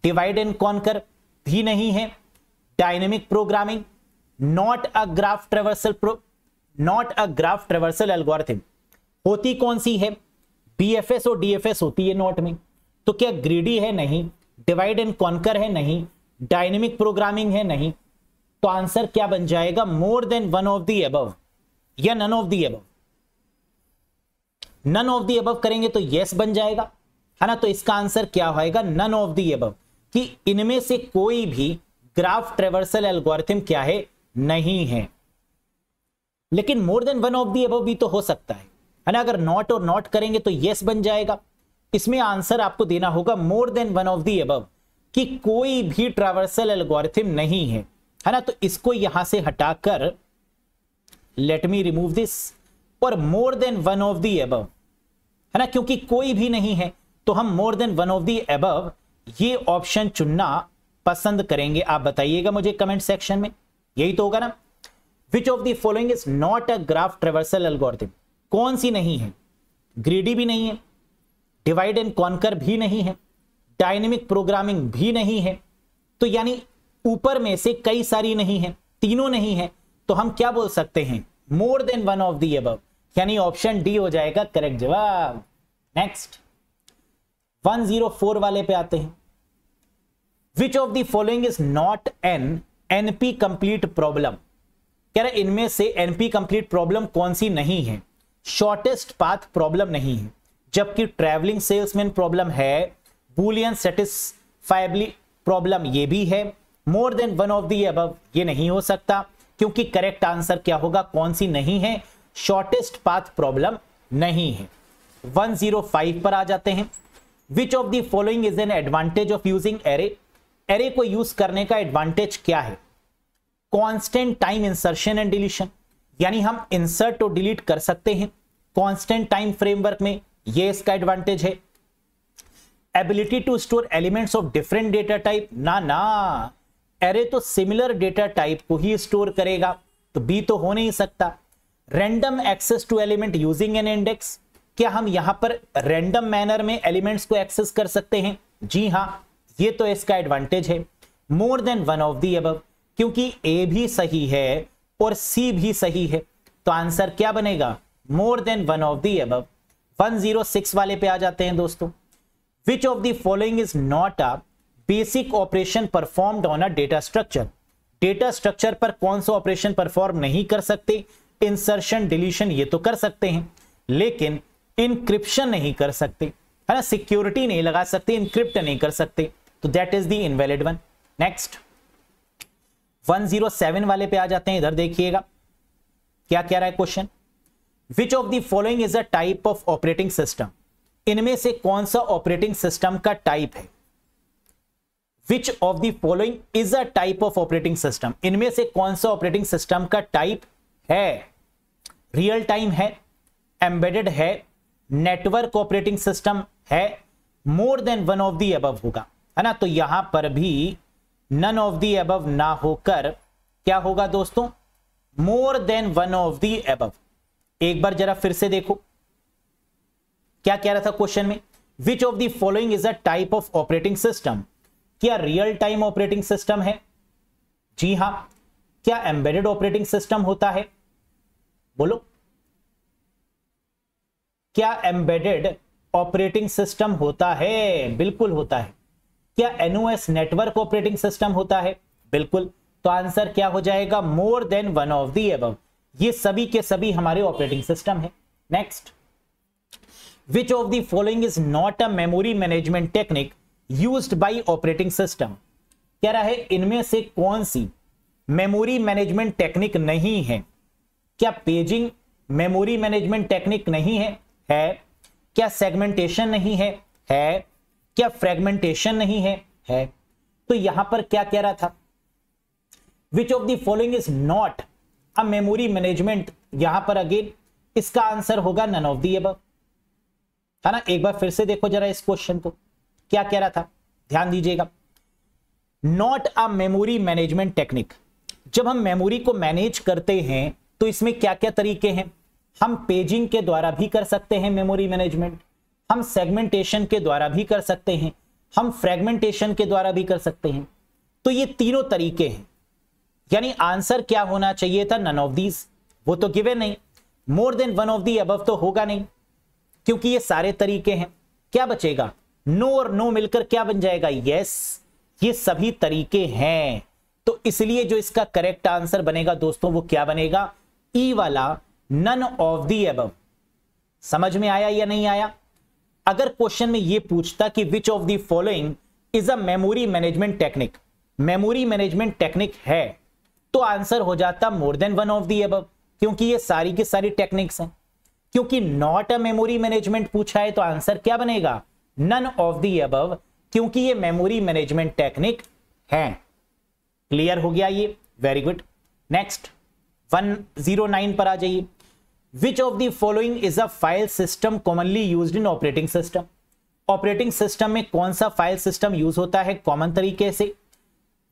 डिवाइड एंड कॉन्कर भी नहीं है, dynamic programming, not a graph traversal algorithm. होती कौन सी है? BFS और DFS होती है नॉट में। तो क्या ग्रीडी है? नहीं। डिवाइड एंड कॉन्कर है? नहीं। डायनेमिक प्रोग्रामिंग है? नहीं। तो आंसर क्या बन जाएगा? More than one of the above या none of the above? None of the above करेंगे तो यस बन जाएगा, है ना। तो इसका आंसर क्या होगा? नन ऑफ द अबव, कि इनमें से कोई भी ग्राफ ट्रैवर्सल एल्गोरिथम क्या है? नहीं है। लेकिन मोर than one of the above भी तो हो सकता है ना। अगर नॉट और नॉट करेंगे तो यस बन जाएगा। इसमें आंसर आपको देना होगा more than one of the above, कि कोई भी ट्रैवर्सल एल्गोरिथम नहीं है ना। तो इसको यहां से हटाकर लेट मी रिमूव दिस, और मोर than one of the above, है ना, क्योंकि कोई भी नहीं है तो हम मोर than one of the above ये ऑप्शन चुनना पसंद करेंगे। आप बताइएगा मुझे कमेंट सेक्शन में, यही तो होगा ना। विच of the following is not a graph traversal algorithm? कौन सी नहीं है? ग्रीडी भी नहीं है, डिवाइड एंड कॉन्कर भी नहीं है, डायनेमिक प्रोग्रामिंग भी नहीं है। तो यानी ऊपर में से कई सारी नहीं है, तीनों नहीं है। तो हम क्या बोल सकते हैं? मोर than one of the above, यानी ऑप्शन डी हो जाएगा करेक्ट जवाब। नेक्स्ट 104 वाले पे आते हैं। Which of the following is not an NP complete problem? कह रहे इनमें से एनपी कंप्लीट प्रॉब्लम कौन सी नहीं है? शॉर्टेस्ट पाथ प्रॉब्लम नहीं है, जबकि ट्रैवलिंग सेल्समैन प्रॉब्लम है, बूलियन सेटिस्फाइबली प्रॉब्लम ये भी है। More than one of the above ये नहीं हो सकता, क्योंकि करेक्ट आंसर क्या होगा? कौन सी नहीं है? शॉर्टेस्ट पाथ प्रॉब्लम नहीं है। 105 पर आ जाते हैं। Which of the following is an advantage of using array? Array को यूज करने का एडवांटेज क्या है? Constant time insertion and deletion, यानी हम इंसर्ट और डिलीट कर सकते हैं कांस्टेंट टाइम फ्रेमवर्क में, ये इसका एडवांटेज है। Ability to store elements of different data type, ना ना, एरे तो सिमिलर डेटा टाइप को ही स्टोर करेगा, तो बी तो हो नहीं सकता। Random access to element using an index, क्या हम यहां पर रैंडम मैनर में एलिमेंट्स को एक्सेस कर सकते हैं? जी हां, ये तो इसका एडवांटेज है। More than one of the above, क्योंकि ए भी सही है और सी भी सही है, तो आंसर क्या बनेगा? More than one of the above. 106 वाले पे आ जाते हैं दोस्तों। विच of the following is not a basic operation performed on a data structure, data structure पर कौन सा ऑपरेशन परफॉर्म नहीं कर सकते? इंसर्शन, डिलीशन ये तो कर सकते हैं, लेकिन इनक्रिप्शन नहीं कर सकते, है ना, सिक्योरिटी नहीं लगा सकते, इनक्रिप्ट नहीं कर सकते, तो that is the invalid one. Next 107 वाले पे आ जाते हैं। इधर देखिएगा क्या कह रहा है question. Which of the following is a type of operating system, इनमें से कौन सा ऑपरेटिंग सिस्टम का टाइप है? विच of the following is a type of operating system, इनमें से कौन सा ऑपरेटिंग सिस्टम का टाइप है? रियल टाइम है, एम्बेडेड है, नेटवर्क ऑपरेटिंग सिस्टम है, more than one of the above होगा, है ना। तो यहां पर भी नन ऑफ द अबव ना होकर क्या होगा दोस्तों? मोर than one of the above. एक बार जरा फिर से देखो क्या कह रहा था क्वेश्चन में। विच of the following is a type of operating system, क्या रियल टाइम ऑपरेटिंग सिस्टम है? जी हां। क्या एम्बेडेड ऑपरेटिंग सिस्टम होता है? बोलो, क्या एम्बेडेड ऑपरेटिंग सिस्टम होता है? बिल्कुल होता है। क्या एनओएस नेटवर्क ऑपरेटिंग सिस्टम होता है? बिल्कुल। तो आंसर क्या हो जाएगा? More than one of the above. ये सभी के सभी हमारे ऑपरेटिंग सिस्टम है। Next, which of the following is not a memory management technique used by operating system, कह रहा है इनमें से कौन सी मेमोरी मैनेजमेंट टेक्निक नहीं है? क्या पेजिंग मेमोरी मैनेजमेंट टेक्निक नहीं है? है। क्या सेगमेंटेशन नहीं है? है। क्या फ्रेगमेंटेशन नहीं है? है। तो यहां पर क्या कह रहा था? विच of the following is not a memory management, यहां पर अगेन इसका आंसर होगा नन ऑफ द अबव, है ना। एक बार फिर से देखो जरा इस क्वेश्चन को, क्या कह रहा था, ध्यान दीजिएगा। Not a memory management technique, जब हम मेमोरी को मैनेज करते हैं तो इसमें क्या क्या तरीके हैं? हम पेजिंग के द्वारा भी कर सकते हैं मेमोरी मैनेजमेंट, हम सेगमेंटेशन के द्वारा भी कर सकते हैं, हम फ्रेगमेंटेशन के द्वारा भी कर सकते हैं। तो ये तीनों तरीके हैं, यानी आंसर क्या होना चाहिए था? None of these. वो तो गिवन नहीं, more than one of the above तो होगा नहीं, क्योंकि ये सारे तरीके हैं। क्या बचेगा? नो और नो मिलकर क्या बन जाएगा? यस, ये सभी तरीके हैं। तो इसलिए जो इसका करेक्ट आंसर बनेगा दोस्तों वो क्या बनेगा? ई वाला, नन ऑफ दी अबव। समझ में आया या नहीं आया? अगर क्वेश्चन में ये पूछता कि विच of the following is a memory management technique, memory management technique है, तो आंसर हो जाता मोर than one of the above, क्योंकि ये सारी की सारी टेक्निक्स हैं। क्योंकि नॉट अ मेमोरी मैनेजमेंट पूछा है तो आंसर क्या बनेगा? नन ऑफ द अबव, क्योंकि ये मेमोरी मैनेजमेंट टेक्निक है। क्लियर हो गया ये? Very good. नेक्स्ट 109 पर आ जाइए। विच of the following is a file system commonly used in operating system, operating system में कौन सा फाइल सिस्टम यूज होता है कॉमन तरीके से?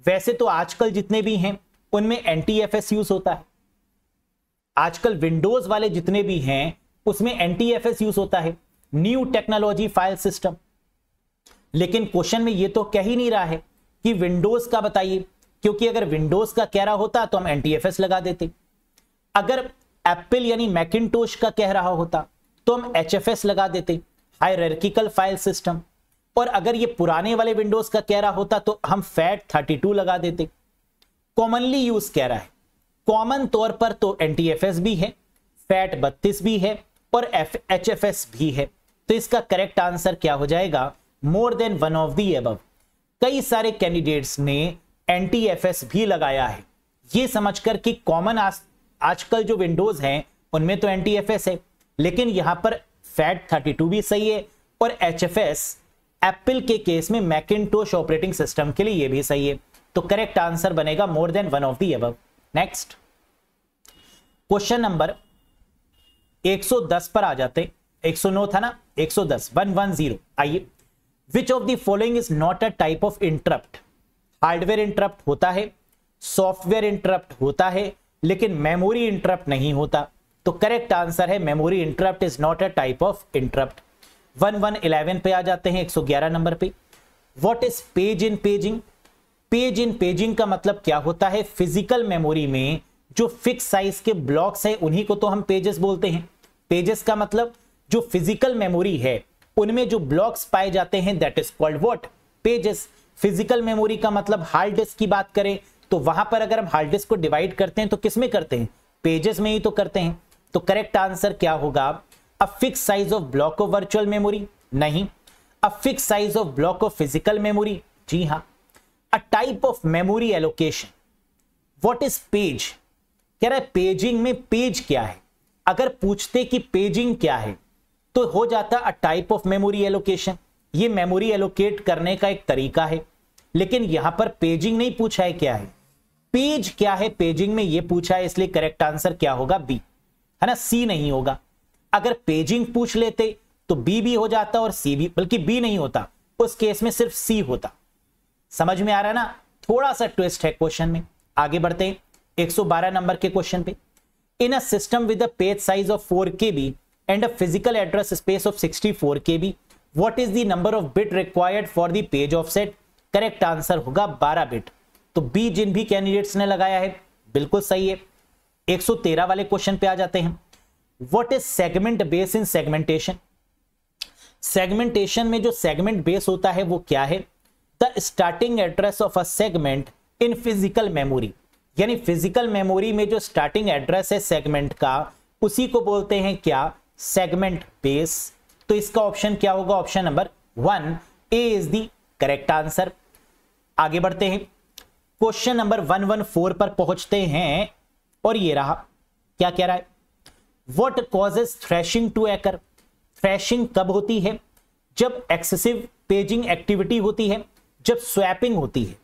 वैसे तो आजकल जितने भी हैं उनमें एनटीएफएस यूज होता है, आजकल विंडोज वाले जितने भी हैं उसमें एनटीएफएस यूज होता है, न्यू टेक्नोलॉजी फाइल सिस्टम। लेकिन क्वेश्चन में ये तो कह ही नहीं रहा है कि विंडोज का बताइए, क्योंकि अगर विंडोज का कह रहा होता तो हम एनटीएफएस लगा देते। अगर एप्पल यानी मैकिन्टोश का कह रहा होता तो हम एचएफएस लगा देते, हायरार्किकल फाइल सिस्टम। और अगर ये पुराने वाले विंडोज का कह रहा होता तो हम FAT32 लगा देते। कॉमनली यूज कह रहा है, कॉमन तौर पर तो एनटीएफएस भी है, FAT32 भी है और एचएफएस भी है। तो इसका करेक्ट आंसर क्या हो जाएगा? More than one of the above. कई सारे कैंडिडेट्स ने एनटीएफएस भी लगाया है, ये समझकर कि कॉमन आजकल जो विंडोज हैं उनमें तो एनटीएफएस है, लेकिन यहां पर FAT32 भी सही है और एचएफएस एप्पल के केस में मैकिन्टोश ऑपरेटिंग सिस्टम के लिए ये भी सही है। तो करेक्ट आंसर बनेगा more than one of the above. Next question number 110 पर आ जाते। 109 था ना, 110, 110। आइए, विच of the following is not a type of interrupt? Hardware interrupt होता है, सॉफ्टवेयर इंटरप्ट होता है, लेकिन मेमोरी इंटरप्ट नहीं होता। तो करेक्ट आंसर है memory interrupt is not a type of interrupt. 1111 पे आ जाते हैं, 111 नंबर पे। What is page in paging? Page in paging का मतलब क्या होता है? फिजिकल मेमोरी में जो फिक्स साइज के ब्लॉक्स है उन्हीं को तो हम पेजेस बोलते हैं। पेजेस का मतलब जो फिजिकल मेमोरी है उनमें जो ब्लॉक्स पाए जाते हैं, that is called what? Pages. Physical memory का मतलब हार्ड डिस्क की बात करें तो वहां पर अगर हम हार्ड डिस्क को डिवाइड करते हैं तो किसमें करते हैं? पेजेस में ही तो करते हैं। तो करेक्ट आंसर क्या होगा? A fix size of block of virtual memory? नहीं। A fix size of block of physical memory? जी हां। A type of memory allocation? What is page? कह रहा है पेजिंग में पेज क्या है। अगर पूछते कि पेजिंग क्या है तो हो जाता अ टाइप ऑफ मेमोरी एलोकेशन। ये मेमोरी एलोकेट करने का एक तरीका है, लेकिन यहां पर पेजिंग नहीं पूछा है क्या है, पेज क्या है पेजिंग में ये पूछा है, इसलिए करेक्ट आंसर क्या होगा? बी, है ना, सी नहीं होगा। अगर पेजिंग पूछ लेते तो बी भी हो जाता और सी भी, बल्कि बी नहीं होता, उस केस में सिर्फ सी होता। समझ में आ रहा है ना? थोड़ा सा ट्विस्ट है क्वेश्चन में। आगे बढ़ते हैं 112 नंबर के क्वेश्चन पे। In a system with a page size of 4 KB and a physical address space of 64 KB, what is the number of bit required for the page offset? Correct answer होगा 12 bit. तो B जिन भी candidates ने लगाया है बिल्कुल सही है। 113 वाले क्वेश्चन पे आ जाते हैं। What is segment base in segmentation? Segmentation में जो सेगमेंट बेस होता है वो क्या है? The starting address of a segment in physical memory, यानी फिजिकल मेमोरी में जो स्टार्टिंग एड्रेस है सेगमेंट का उसी को बोलते हैं क्या? Segment base. तो इसका ऑप्शन क्या होगा? Option number 1 A is the correct answer. आगे बढ़ते हैं, क्वेश्चन नंबर 114 पर पहुंचते हैं और ये रहा। क्या कह रहा है? What causes thrashing to occur? Thrashing कब होती है? जब एक्सेसिव पेजिंग एक्टिविटी होती है, जब स्वैपिंग होती है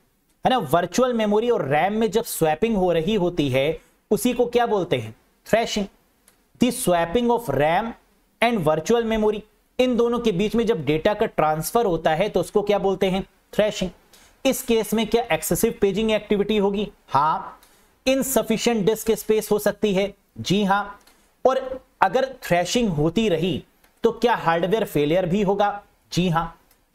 ना। वर्चुअल मेमोरी और रैम में जब स्वैपिंग हो रही होती है उसी को क्या बोलते हैं? Thrashing. The swapping of RAM and virtual memory, इन दोनों के बीच में जब डेटा का ट्रांसफर होता है तो उसको क्या बोलते हैं? थ्रैशिंग। इस केस में क्या एक्सेसिव पेजिंग एक्टिविटी होगी? हां। इनसफिशिएंट डिस्क स्पेस हो सकती है? जी हां। और अगर थ्रैशिंग होती रही तो क्या हार्डवेयर फेलियर भी होगा? जी हां।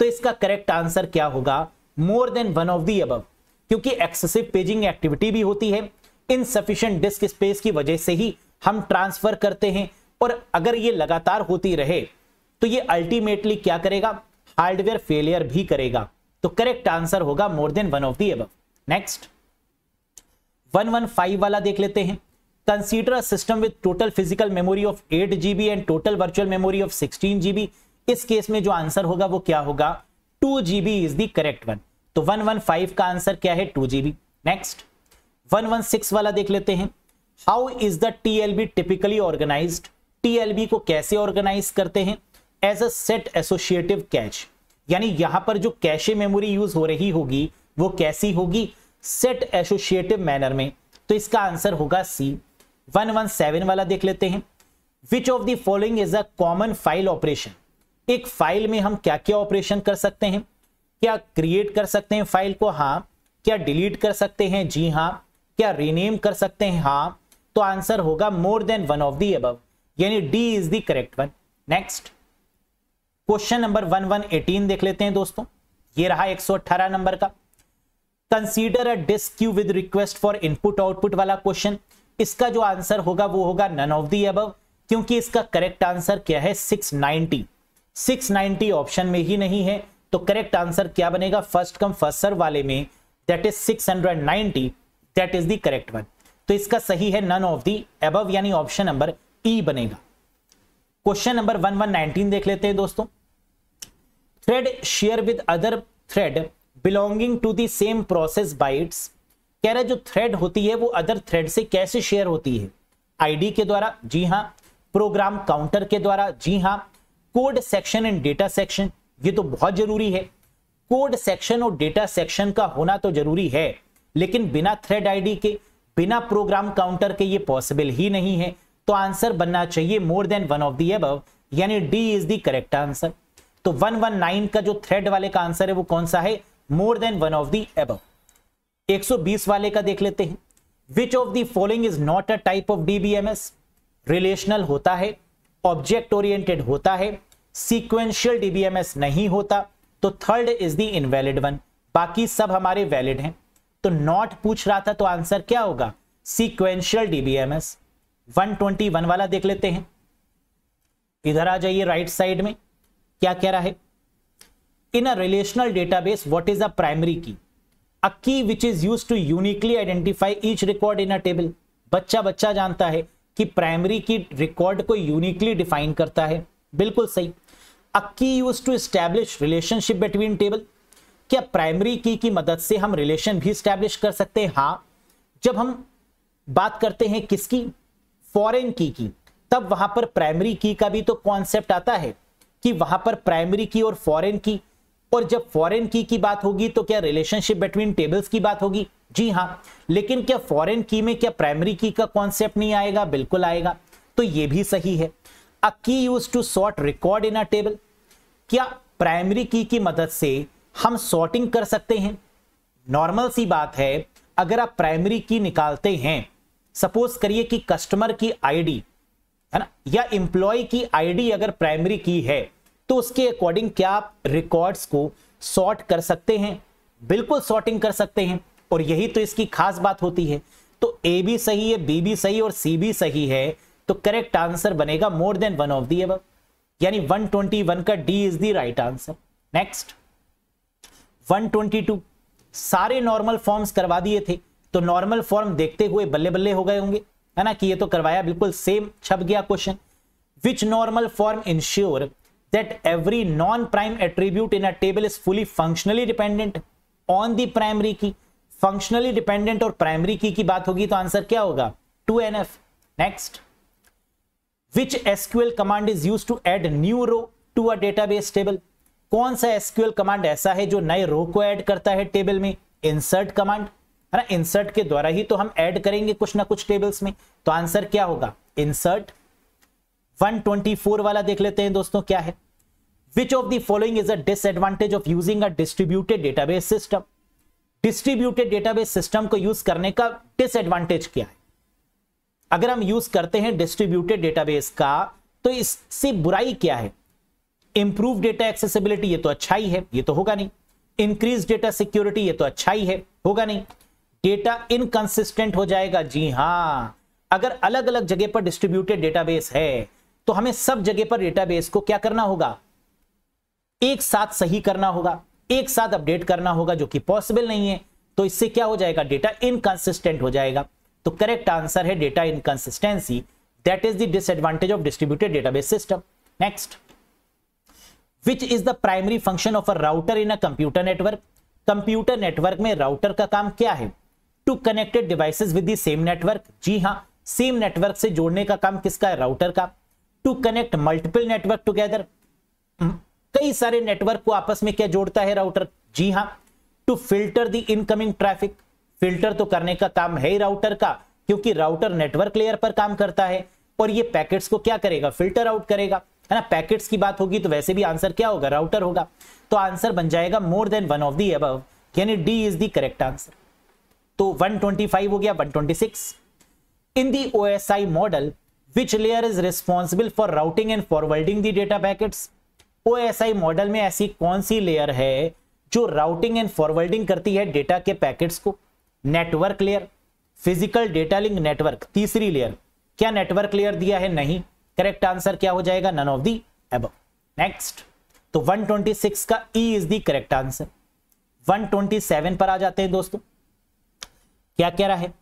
तो इसका करेक्ट आंसर क्या होगा? More than one of the above, क्योंकि एक्सेसिव पेजिंग एक्टिविटी भी होती है, इनसफिशिएंट डिस्क स्पेस की वजह से ही हम ट्रांसफर करते हैं, और अगर ये लगातार होती रहे तो ये अल्टीमेटली क्या करेगा? हार्डवेयर फेलियर भी करेगा। तो करेक्ट आंसर होगा more than one of the above. Next 115 वाला देख लेते हैं। Consider a system with total physical memory of 8 GB and total virtual memory of 16 GB। इस केस में जो आंसर होगा वो क्या होगा? 2 GB is the correct one. तो 115 का आंसर क्या है? 2 GB। नेक्स्ट 116 वाला देख लेते हैं। How is the TLB typically organised? TLB को कैसे ऑर्गेनाइज करते हैं? As a set associative cache, यानी यहां पर जो कैशे मेमोरी यूज हो रही होगी वो कैसी होगी? सेट एसोसिएटिव मैनर में। तो इसका आंसर होगा सी। 117 वाला देख लेते हैं। Which of the following is a common file operation? एक फाइल में हम क्या क्या ऑपरेशन कर सकते हैं? क्या क्रिएट कर सकते हैं फाइल को? हां। क्या डिलीट कर सकते हैं? जी हां। क्या रीनेम कर सकते हैं? हां। तो आंसर होगा more than one of the above, यानी D is the correct one. Next question number 1118 देख लेते हैं दोस्तों। ये रहा 118 नंबर का। Consider a disk queue with request for input output वाला क्वेश्चन। इसका जो आंसर होगा वो होगा नन ऑफ द अबव, क्योंकि इसका करेक्ट आंसर क्या है? 690। 690 ऑप्शन में ही नहीं है, तो करेक्ट आंसर क्या बनेगा? फर्स्ट कम फर्स्ट सर्व वाले में, that is 690, that is the correct one. तो इसका सही है नन ऑफ द अबव, यानी ऑप्शन नंबर ई बनेगा। क्वेश्चन नंबर 1119 देख लेते हैं दोस्तों। Thread share with other thread belonging to the same process bytes. कह रहा है जो थ्रेड होती है वो अदर थ्रेड से कैसे शेयर होती है? आईडी के द्वारा? जी हां। प्रोग्राम काउंटर के द्वारा? जी हां। Code section and data section, ये तो बहुत जरूरी है। कोड सेक्शन और डेटा सेक्शन का होना तो जरूरी है, लेकिन बिना थ्रेड आईडी के, बिना प्रोग्राम काउंटर के ये पॉसिबल ही नहीं है। तो आंसर बनना चाहिए more than one of the above, यानी D is the correct answer. तो 119 का जो थ्रेड वाले का आंसर है वो कौन सा है? More than one of the above. 120 वाले का देख लेते हैं। Which of the following is not a type of DBMS? Relational होता है, ऑब्जेक्ट ओरिएंटेड होता है, सीक्वेंशियल डीबीएमएस नहीं होता, तो third is the invalid one. बाकी सब हमारे वैलिड हैं। तो नॉट पूछ रहा था तो आंसर क्या होगा? Sequential DBMS. 121 वाला देख लेते हैं। इधर आ जाइए राइट साइड में, क्या कह रहा है? In a relational database what is a primary key? A key which is used to uniquely identify each record in a table. बच्चा जानता है कि प्राइमरी की रिकॉर्ड को यूनिकली डिफाइन करता है, बिल्कुल सही। A key used to establish relationship between table. क्या प्राइमरी की मदद से हम रिलेशन भी एस्टैब्लिश कर सकते हैं? हाँ, जब हम बात करते हैं किसकी? फॉरेन की, तब वहां पर प्राइमरी की का भी तो कॉन्सेप्ट आता है कि वहां पर प्राइमरी की और फॉरेन की, और जब फॉरेन की बात होगी तो क्या रिलेशनशिप बिटवीन टेबल्स की बात होगी? जी हां। लेकिन क्या फॉरेन की में क्या प्राइमरी की का कॉन्सेप्ट नहीं आएगा? बिल्कुल आएगा। तो यह भी सही है। A key use to sort record in a table. क्या प्राइमरी की मदद से हम सॉर्टिंग कर सकते हैं? नॉर्मल सी बात है, अगर आप प्राइमरी की निकालते हैं, सपोज करिए कि कस्टमर की आईडी है ना, या एम्प्लॉय की आईडी अगर प्राइमरी की है, तो उसके अकॉर्डिंग क्या आप रिकॉर्ड्स को सॉर्ट कर सकते हैं? बिल्कुल सॉर्टिंग कर सकते हैं, और यही तो इसकी खास बात होती है। तो ए भी सही है, बी भी सही और सी भी सही है, तो करेक्ट आंसर बनेगा more than one of the above, यानी 121 का D is the right answer. Next 122, सारे नॉर्मल फॉर्म्स करवा दिए थे, तो नॉर्मल फॉर्म देखते हुए बल्ले बल्ले हो गए होंगे, है ना, कि ये तो करवाया, बिल्कुल सेम छप गया question. Which normal form ensure that every non prime attribute in a table is fully functionally dependent on the primary key? Functionally dependent और प्राइमरी की बात होगी तो आंसर क्या होगा? 2NF। Next, which SQL command is used to add new row to a database table? कौन सा SQL command ऐसा है जो नए रो को ऐड करता है टेबल में? इंसर्ट कमांड, है ना। इंसर्ट के द्वारा ही तो हम ऐड करेंगे कुछ ना कुछ टेबल्स में, तो आंसर क्या होगा? इंसर्ट। 124 वाला देख लेते हैं दोस्तों, क्या है? विच of the following is a disadvantage of using a distributed database system? Distributed database system को यूज करने का डिसएडवांटेज क्या है? अगर हम यूज करते हैं डिस्ट्रीब्यूटेड डेटाबेस का, तो इससे बुराई क्या है? इंप्रूव डेटा एक्सेसिबिलिटी, ये तो अच्छा ही है, ये तो होगा नहीं। इंक्रीज डेटा सिक्योरिटी, ये तो अच्छा ही है, होगा नहीं। डेटा इनकंसिस्टेंट हो जाएगा, जी हां। अगर अलग अलग जगह पर डिस्ट्रीब्यूटेड डेटाबेस है, तो हमें सब जगह पर डेटाबेस को क्या करना होगा? एक साथ सही करना होगा, एक साथ अपडेट करना होगा, जो कि पॉसिबल नहीं है। तो इससे क्या हो जाएगा? डेटा इनकंसिस्टेंट हो जाएगा। तो करेक्ट आंसर है data inconsistency, that is the disadvantage of distributed database system. Next, which is the primary function of a router in a computer network? Computer network में राउटर का काम क्या है? To connected devices with the same network. जी हां, same network से जोड़ने का काम किसका है? राउटर का। To connect multiple network together, कई सारे नेटवर्क को आपस में क्या जोड़ता है? राउटर। जी हां। To filter the incoming traffic, filter तो करने का काम है ही राउटर का, क्योंकि राउटर नेटवर्क लेयर पर काम करता है, और ये पैकेट्स को क्या करेगा? फिल्टर आउट करेगा, है ना। पैकेट्स की बात होगी तो वैसे भी आंसर क्या होगा? राउटर होगा। तो आंसर बन जाएगा more than one of the above, यानी D is the correct answer. तो 125 हो गया। 126, in the OSI model which layer is responsible for routing and forwarding the data packets? OSI model में ऐसी कौन सी लेयर है जो राउटिंग एंड फॉरवर्डिंग करती है डेटा के पैकेट्स को? Network layer, physical data link network, तीसरी लेयर। क्या नेटवर्क लेयर दिया है? नहीं। करेक्ट आंसर क्या हो जाएगा? None of the above. Next, तो 126 का E is the correct answer. 127 पर आ जाते हैं दोस्तों, क्या कह रहा है?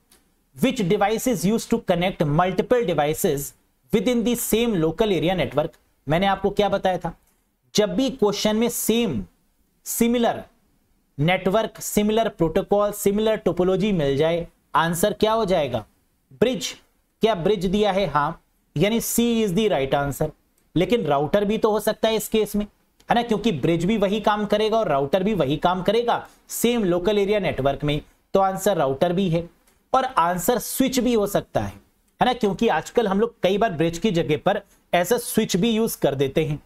Which device is use to connect multiple devices within the same local area network? मैंने आपको क्या बताया था, जब भी क्वेश्चन में same, similar network, similar protocol, similar topology मिल जाए, आंसर क्या हो जाएगा? ब्रिज। क्या ब्रिज दिया है? हां, यानी C is the right answer. लेकिन राउटर भी तो हो सकता है इस केस में, है ना, क्योंकि ब्रिज भी वही काम करेगा और राउटर भी वही काम करेगा सेम लोकल एरिया नेटवर्क में, तो आंसर राउटर भी है। और आंसर स्विच भी हो सकता है ना, क्योंकि आजकल हम लोग कई बार ब्रिज की जगह पर एज अ स्विच भी यूज कर देते हैं।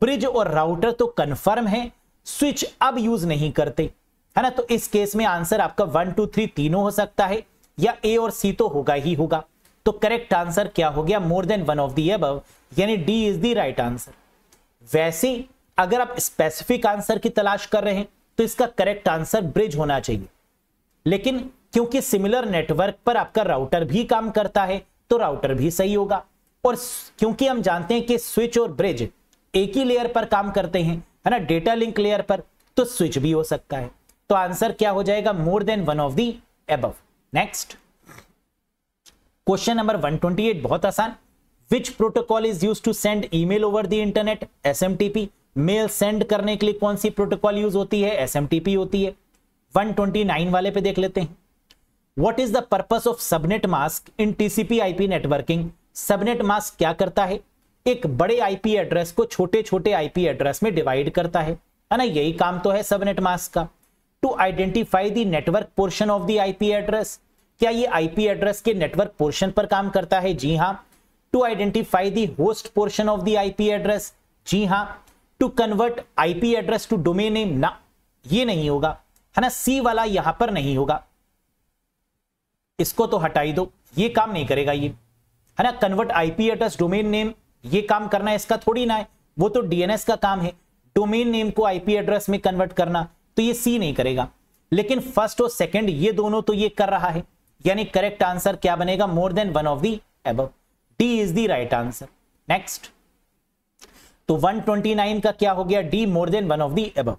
ब्रिज और राउटर तो कंफर्म है, स्विच अब यूज नहीं करते, है ना। तो इस केस में आंसर आपका 1 2 3 तीनों हो सकता है, या ए और सी तो होगा ही होगा। तो करेक्ट आंसर क्या हो गया, more than one of the above, यानी D is the right answer. वैसे अगर आप स्पेसिफिक आंसर की तलाश कर रहे हैं तो इसका करेक्ट आंसर ब्रिज होना चाहिए, लेकिन क्योंकि सिमिलर नेटवर्क पर आपका राउटर भी काम करता है तो राउटर भी सही होगा, और क्योंकि हम जानते हैं कि स्विच और ब्रिज एक ही लेयर पर काम करते हैं, है ना, डेटा लिंक लेयर पर, तो स्विच भी हो सकता है। तो आंसर क्या हो जाएगा, more than one of the above. Next question number 128, बहुत आसान। Which protocol is used to send email over the internet, SMTP. Mail send करने के लिए कौन सी प्रोटोकॉल यूज होती है, एसएमटीपी होती है। 129 वाले पे देख लेते हैं। What is the purpose of subnet mask in TCP IP networking. Subnet mask क्या करता है, एक बड़े आईपी एड्रेस को छोटे छोटे आईपी एड्रेस में डिवाइड करता है ना, यही काम तो है सबनेट मास्क का। To identify the network portion of the IP address, क्या ये आईपी एड्रेस के नेटवर्क पोर्शन पर काम करता है, जी हां। To identify the host portion of the IP address, जी हां। To convert IP address to domain name, ना, ये नहीं होगा, है ना, सी वाला यहां पर नहीं होगा, इसको तो हटाई दो, ये काम नहीं करेगा ये, है ना। Convert IP address domain name, ये काम करना इसका थोड़ी ना है, वो तो डीएनएस का काम है, डोमेन नेम को आईपी एड्रेस में कन्वर्ट करना, तो ये सी नहीं करेगा। लेकिन फर्स्ट और सेकंड ये दोनों तो ये कर रहा है, यानी करेक्ट आंसर क्या बनेगा, more than one of the above, D is the right answer. Next, तो 129 का क्या हो गया, D more than one of the above.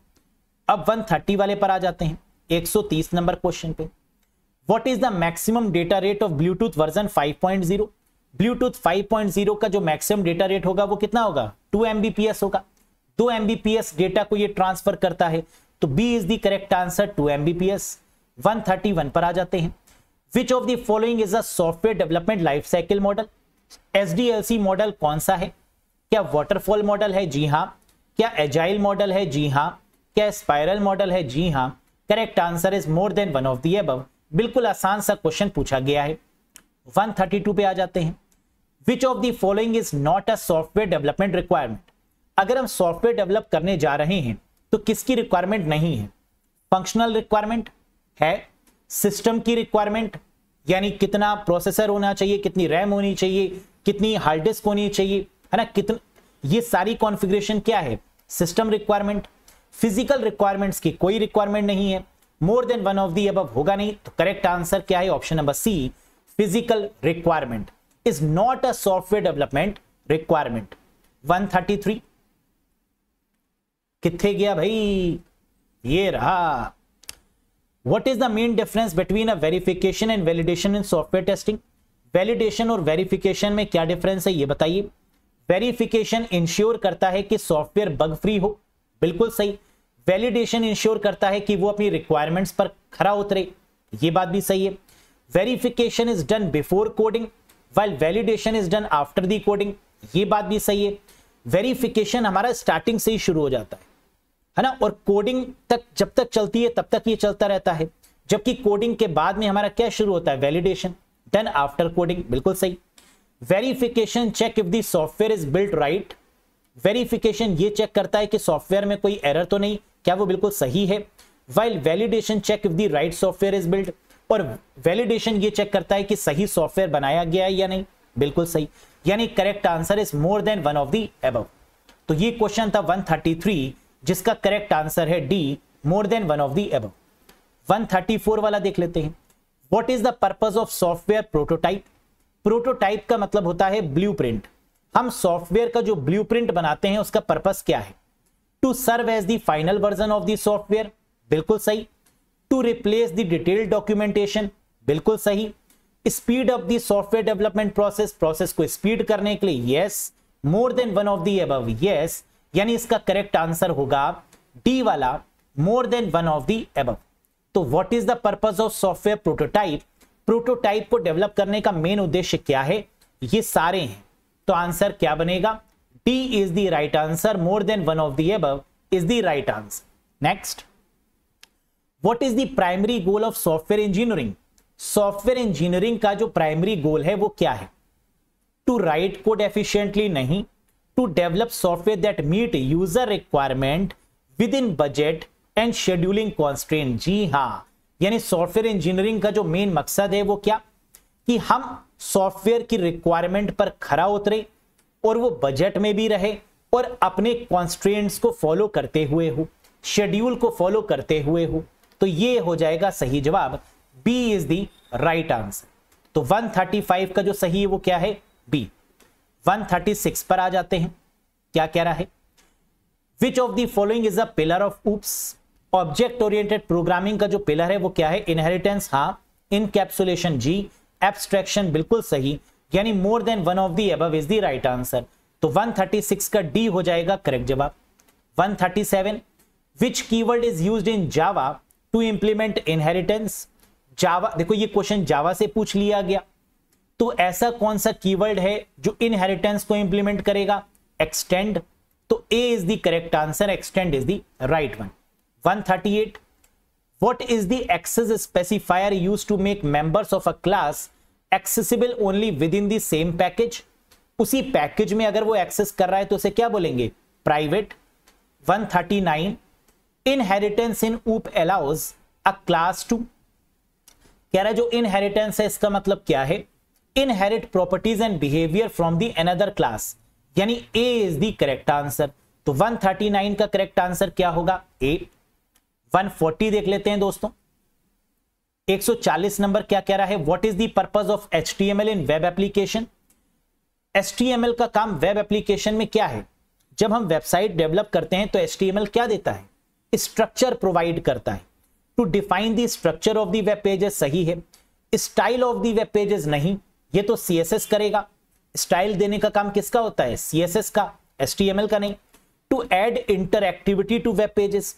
अब 130 वाले पर आ जाते हैं, 130 नंबर क्वेश्चन पे। What is the maximum data rate of Bluetooth version 5.0। Bluetooth 5.0 का जो मैक्सिमम डेटा रेट होगा वो कितना होगा, 2 MBPS होगा। 2 MBPS डेटा को ये ट्रांसफर करता है, तो B is the correct answer, 2 MBPS। 131 पर आ जाते हैं। Which of the following is a software development life cycle model. SDLC model कौन सा है, क्या वाटरफॉल मॉडल है, जी हां। क्या एजाइल मॉडल है, जी हां। क्या स्पाइरल मॉडल है, जी हां। Correct answer is more than one of the above. बिल्कुल आसान सा क्वेश्चन पूछा गया है। 132 पे आ जाते हैं। Which of the following is not a software development requirement. अगर हम सॉफ्टवेयर डेवलप करने जा रहे हैं तो किसकी रिक्वायरमेंट नहीं है, फंक्शनल रिक्वायरमेंट है, सिस्टम की रिक्वायरमेंट, यानी कितना प्रोसेसर होना चाहिए, कितनी रैम होनी चाहिए, कितनी हार्ड डिस्क होनी चाहिए, है ना, कितना, ये सारी कॉन्फ़िगरेशन क्या है, सिस्टम रिक्वायरमेंट। फिजिकल रिक्वायरमेंट्स की कोई रिक्वायरमेंट नहीं है, more than one of the above होगा नहीं, तो करेक्ट आंसर क्या है, option number C, physical requirement is not a software development requirement. 133 किथे गया भाई, ये रहा। What is the main difference between a verification and validation in software testing. Validation और वेरिफिकेशन में क्या डिफरेंस है ये बताइए। वेरिफिकेशन इंश्योर करता है कि सॉफ्टवेयर बग फ्री हो, बिल्कुल सही। वैलिडेशन इंश्योर करता है कि वो अपनी रिक्वायरमेंट्स पर खरा उतरे, ये बात भी सही है। Verification is done before coding while validation is done after the coding, ये बात भी सही है। वेरिफिकेशन हमारा स्टार्टिंग से ही शुरू हो जाता है ना, और कोडिंग तक जब तक चलती है तब तक ये चलता रहता है, जबकि कोडिंग के बाद में हमारा क्या शुरू होता है, वैलिडेशन, डन आफ्टर कोडिंग, बिल्कुल सही। Verification check if the software is built right. Verification ये चेक करता है कि सॉफ्टवेयर में कोई एरर तो नहीं, क्या वो बिल्कुल सही है। While validation check if the right software is built, और वैलिडेशन ये चेक करता है कि सही सॉफ्टवेयर बनाया गया है या नहीं, बिल्कुल सही। यानी correct answer is more than one of the above. तो ये क्वेश्चन था 133, जिसका करेक्ट आंसर है D, more than one of the above. 134 वाला देख लेते हैं। What is the purpose of software prototype. Prototype का मतलब होता है ब्लूप्रिंट। हम सॉफ्टवेयर का जो ब्लूप्रिंट बनाते हैं उसका पर्पस क्या है, to serve as the final version of the software, बिल्कुल सही। To replace the detailed documentation, बिल्कुल सही। Speed up the software development process, process को स्पीड करने के लिए, yes. More than one of the above, yes. यानी इसका करेक्ट आंसर होगा डी वाला, more than one of the above. तो what is the purpose of software prototype. Prototype को डेवलप करने का मेन उद्देश्य क्या है, ये सारे हैं, तो आंसर क्या बनेगा, D is the right answer, more than one of the above is the right answer. Next, what is the primary goal of software engineering. Software engineering का जो प्राइमरी गोल है वो क्या है, टू राइट कोड एफिशिएंटली नहीं, to develop software that meet user requirement within budget and scheduling constraint. जी हाँ, यानी सॉफ्टवेयर इंजीनियरिंग का जो मेन मकसद है वो क्या, कि हम सॉफ्टवेयर की रिक्वायरमेंट पर खरा उतरे और वो बजट में भी रहे और अपने कॉन्स्ट्रेंट्स को फॉलो करते हुए हो, शेड्यूल को फॉलो करते हुए हो। तो ये हो जाएगा सही जवाब, B is the right answer. तो 135 का जो सही है वो क्या है, बी। 136 पर आ जाते हैं, क्या कह रहा है, विच of the following is a pillar of oops. Object oriented programming का जो पिलर है वो क्या है, इनहेरिटेंस हाँ, इनकैप्सुलेशन जी, एब्स्ट्रैक्शन बिल्कुल सही, यानी more than one of the above is the right answer. तो 136 का डी हो जाएगा करेक्ट जवाब। 137, which keyword is used in Java to implement inheritance. Java, देखो ये क्वेश्चन जावा से पूछ लिया गया, तो ऐसा कौन सा कीवर्ड है जो इनहेरिटेंस को इंप्लीमेंट करेगा, एक्सटेंड। तो A is the correct answer, extend is the right one. 138, what is the access specifier used to make members of a class accessible only within the same package। उसी package में अगर वो access कर रहा है तो उसे क्या बोलेंगे, प्राइवेट। 139, इनहेरिटेंस इन ऊप अलाउज अ क्लास टू। कह रहा है जो इनहेरिटेंस है इसका मतलब क्या है, inherit properties and behaviour from the another class, यानी ए इज द करेक्ट आंसर। तो 139 का करेक्ट आंसर क्या होगा, ए। 140 देख लेते हैं दोस्तों, 140 नंबर क्या कह रहा है, what is the purpose of HTML in web application. HTML का काम वेब एप्लीकेशन में क्या है, जब हम वेबसाइट डेवलप करते हैं तो HTML क्या देता है, स्ट्रक्चर प्रोवाइड करता है, to define the structure of the web pages, सही है। Style of the web pages नहीं, ये तो CSS करेगा, स्टाइल देने का काम किसका होता है, CSS का, HTML का नहीं। To add interactivity to web pages,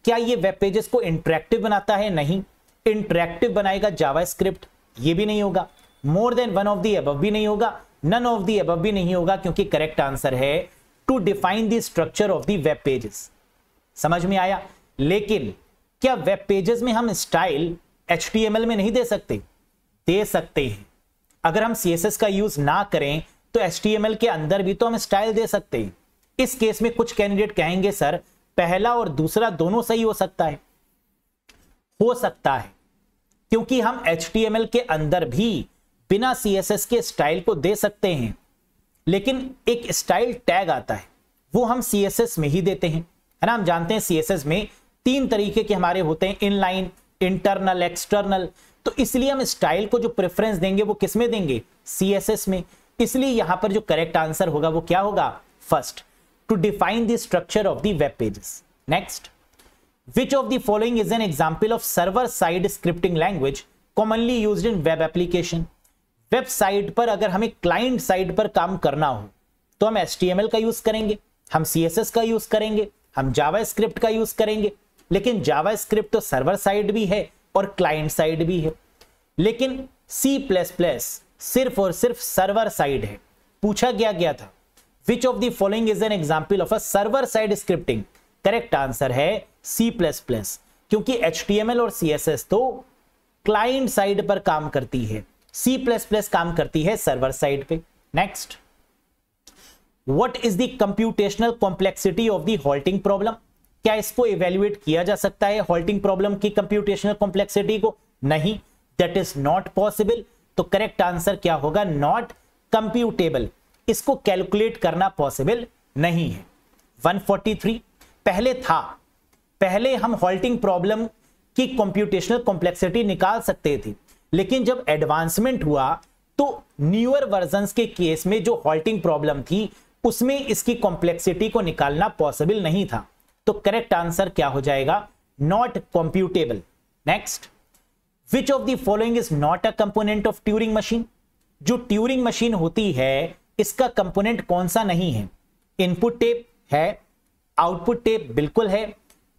क्या ये वेब पेजेस को इंटरैक्टिव बनाता है, नहीं। इंटरैक्टिव बनाएगा जावास्क्रिप्ट, ये भी नहीं होगा। More than one of the above भी नहीं होगा, नन ऑफ द अबव भी नहीं होगा, क्योंकि करेक्ट आंसर है to define the structure of the web pages. समझ में आया। लेकिन क्या वेब पेजेस में हम स्टाइल HTML में नहीं दे सकते, दे सकते हैं। अगर हम CSS का यूज ना करें तो HTML के अंदर भी तो हम स्टाइल दे सकते हैं। इस केस में कुछ कैंडिडेट कहेंगे सर पहला और दूसरा दोनों सही हो सकता है, हो सकता है, क्योंकि हम HTML के अंदर भी बिना CSS के स्टाइल को दे सकते हैं, लेकिन एक स्टाइल टैग आता है वो हम CSS में ही देते हैं, है ना। हम जानते हैं CSS में 3 तरीके के हमारे होते हैं, इनलाइन, इंटरनल, एक्सटर्नल। तो इसलिए हम स्टाइल को जो प्रेफरेंस देंगे वो किस में देंगे, CSS में। इसलिए यहां पर जो करेक्ट आंसर होगा वो क्या होगा, first, to define the structure of the web pages. Next, which of the following is an example of server side scripting language commonly used in web application. Website पर अगर हमें क्लाइंट साइड पर काम करना हो तो हम HTML का यूज करेंगे, हम CSS का यूज करेंगे, हम जावास्क्रिप्ट का यूज करेंगे। लेकिन जावास्क्रिप्ट तो सर्वर साइड भी है और क्लाइंट साइड भी है, लेकिन C++ सिर्फ और सिर्फ सर्वर साइड है। पूछा गया था विच of the following is an example of a server side scripting. Correct answer है C++, क्योंकि HTML और CSS तो क्लाइंट साइड पर काम करती है, C++ काम करती है सर्वर साइड पे। Next, what is the computational complexity of the halting problem. क्या इसको इवेल्युएट किया जा सकता है हॉल्टिंग प्रॉब्लम की कंप्यूटेशनल कॉम्प्लेक्सिटी को, नहीं, दैट इज नॉट पॉसिबल। तो करेक्ट आंसर क्या होगा, नॉट कंप्यूटेबल, इसको कैलकुलेट करना पॉसिबल नहीं है। 143, पहले था, पहले हम हॉल्टिंग प्रॉब्लम की कंप्यूटेशनल कॉम्प्लेक्सिटी निकाल सकते थे, लेकिन जब एडवांसमेंट हुआ तो न्यूअर वर्जन्स के केस में जो हॉल्टिंग प्रॉब्लम थी उसमें इसकी कॉम्प्लेक्सिटी को निकालना पॉसिबल नहीं था। तो करेक्ट आंसर क्या हो जाएगा, not computable. Next, which of the following is not a component of Turing machine. जो ट्यूरिंग मशीन होती है इसका कंपोनेंट कौन सा नहीं है, इनपुट टेप है, आउटपुट टेप बिल्कुल है,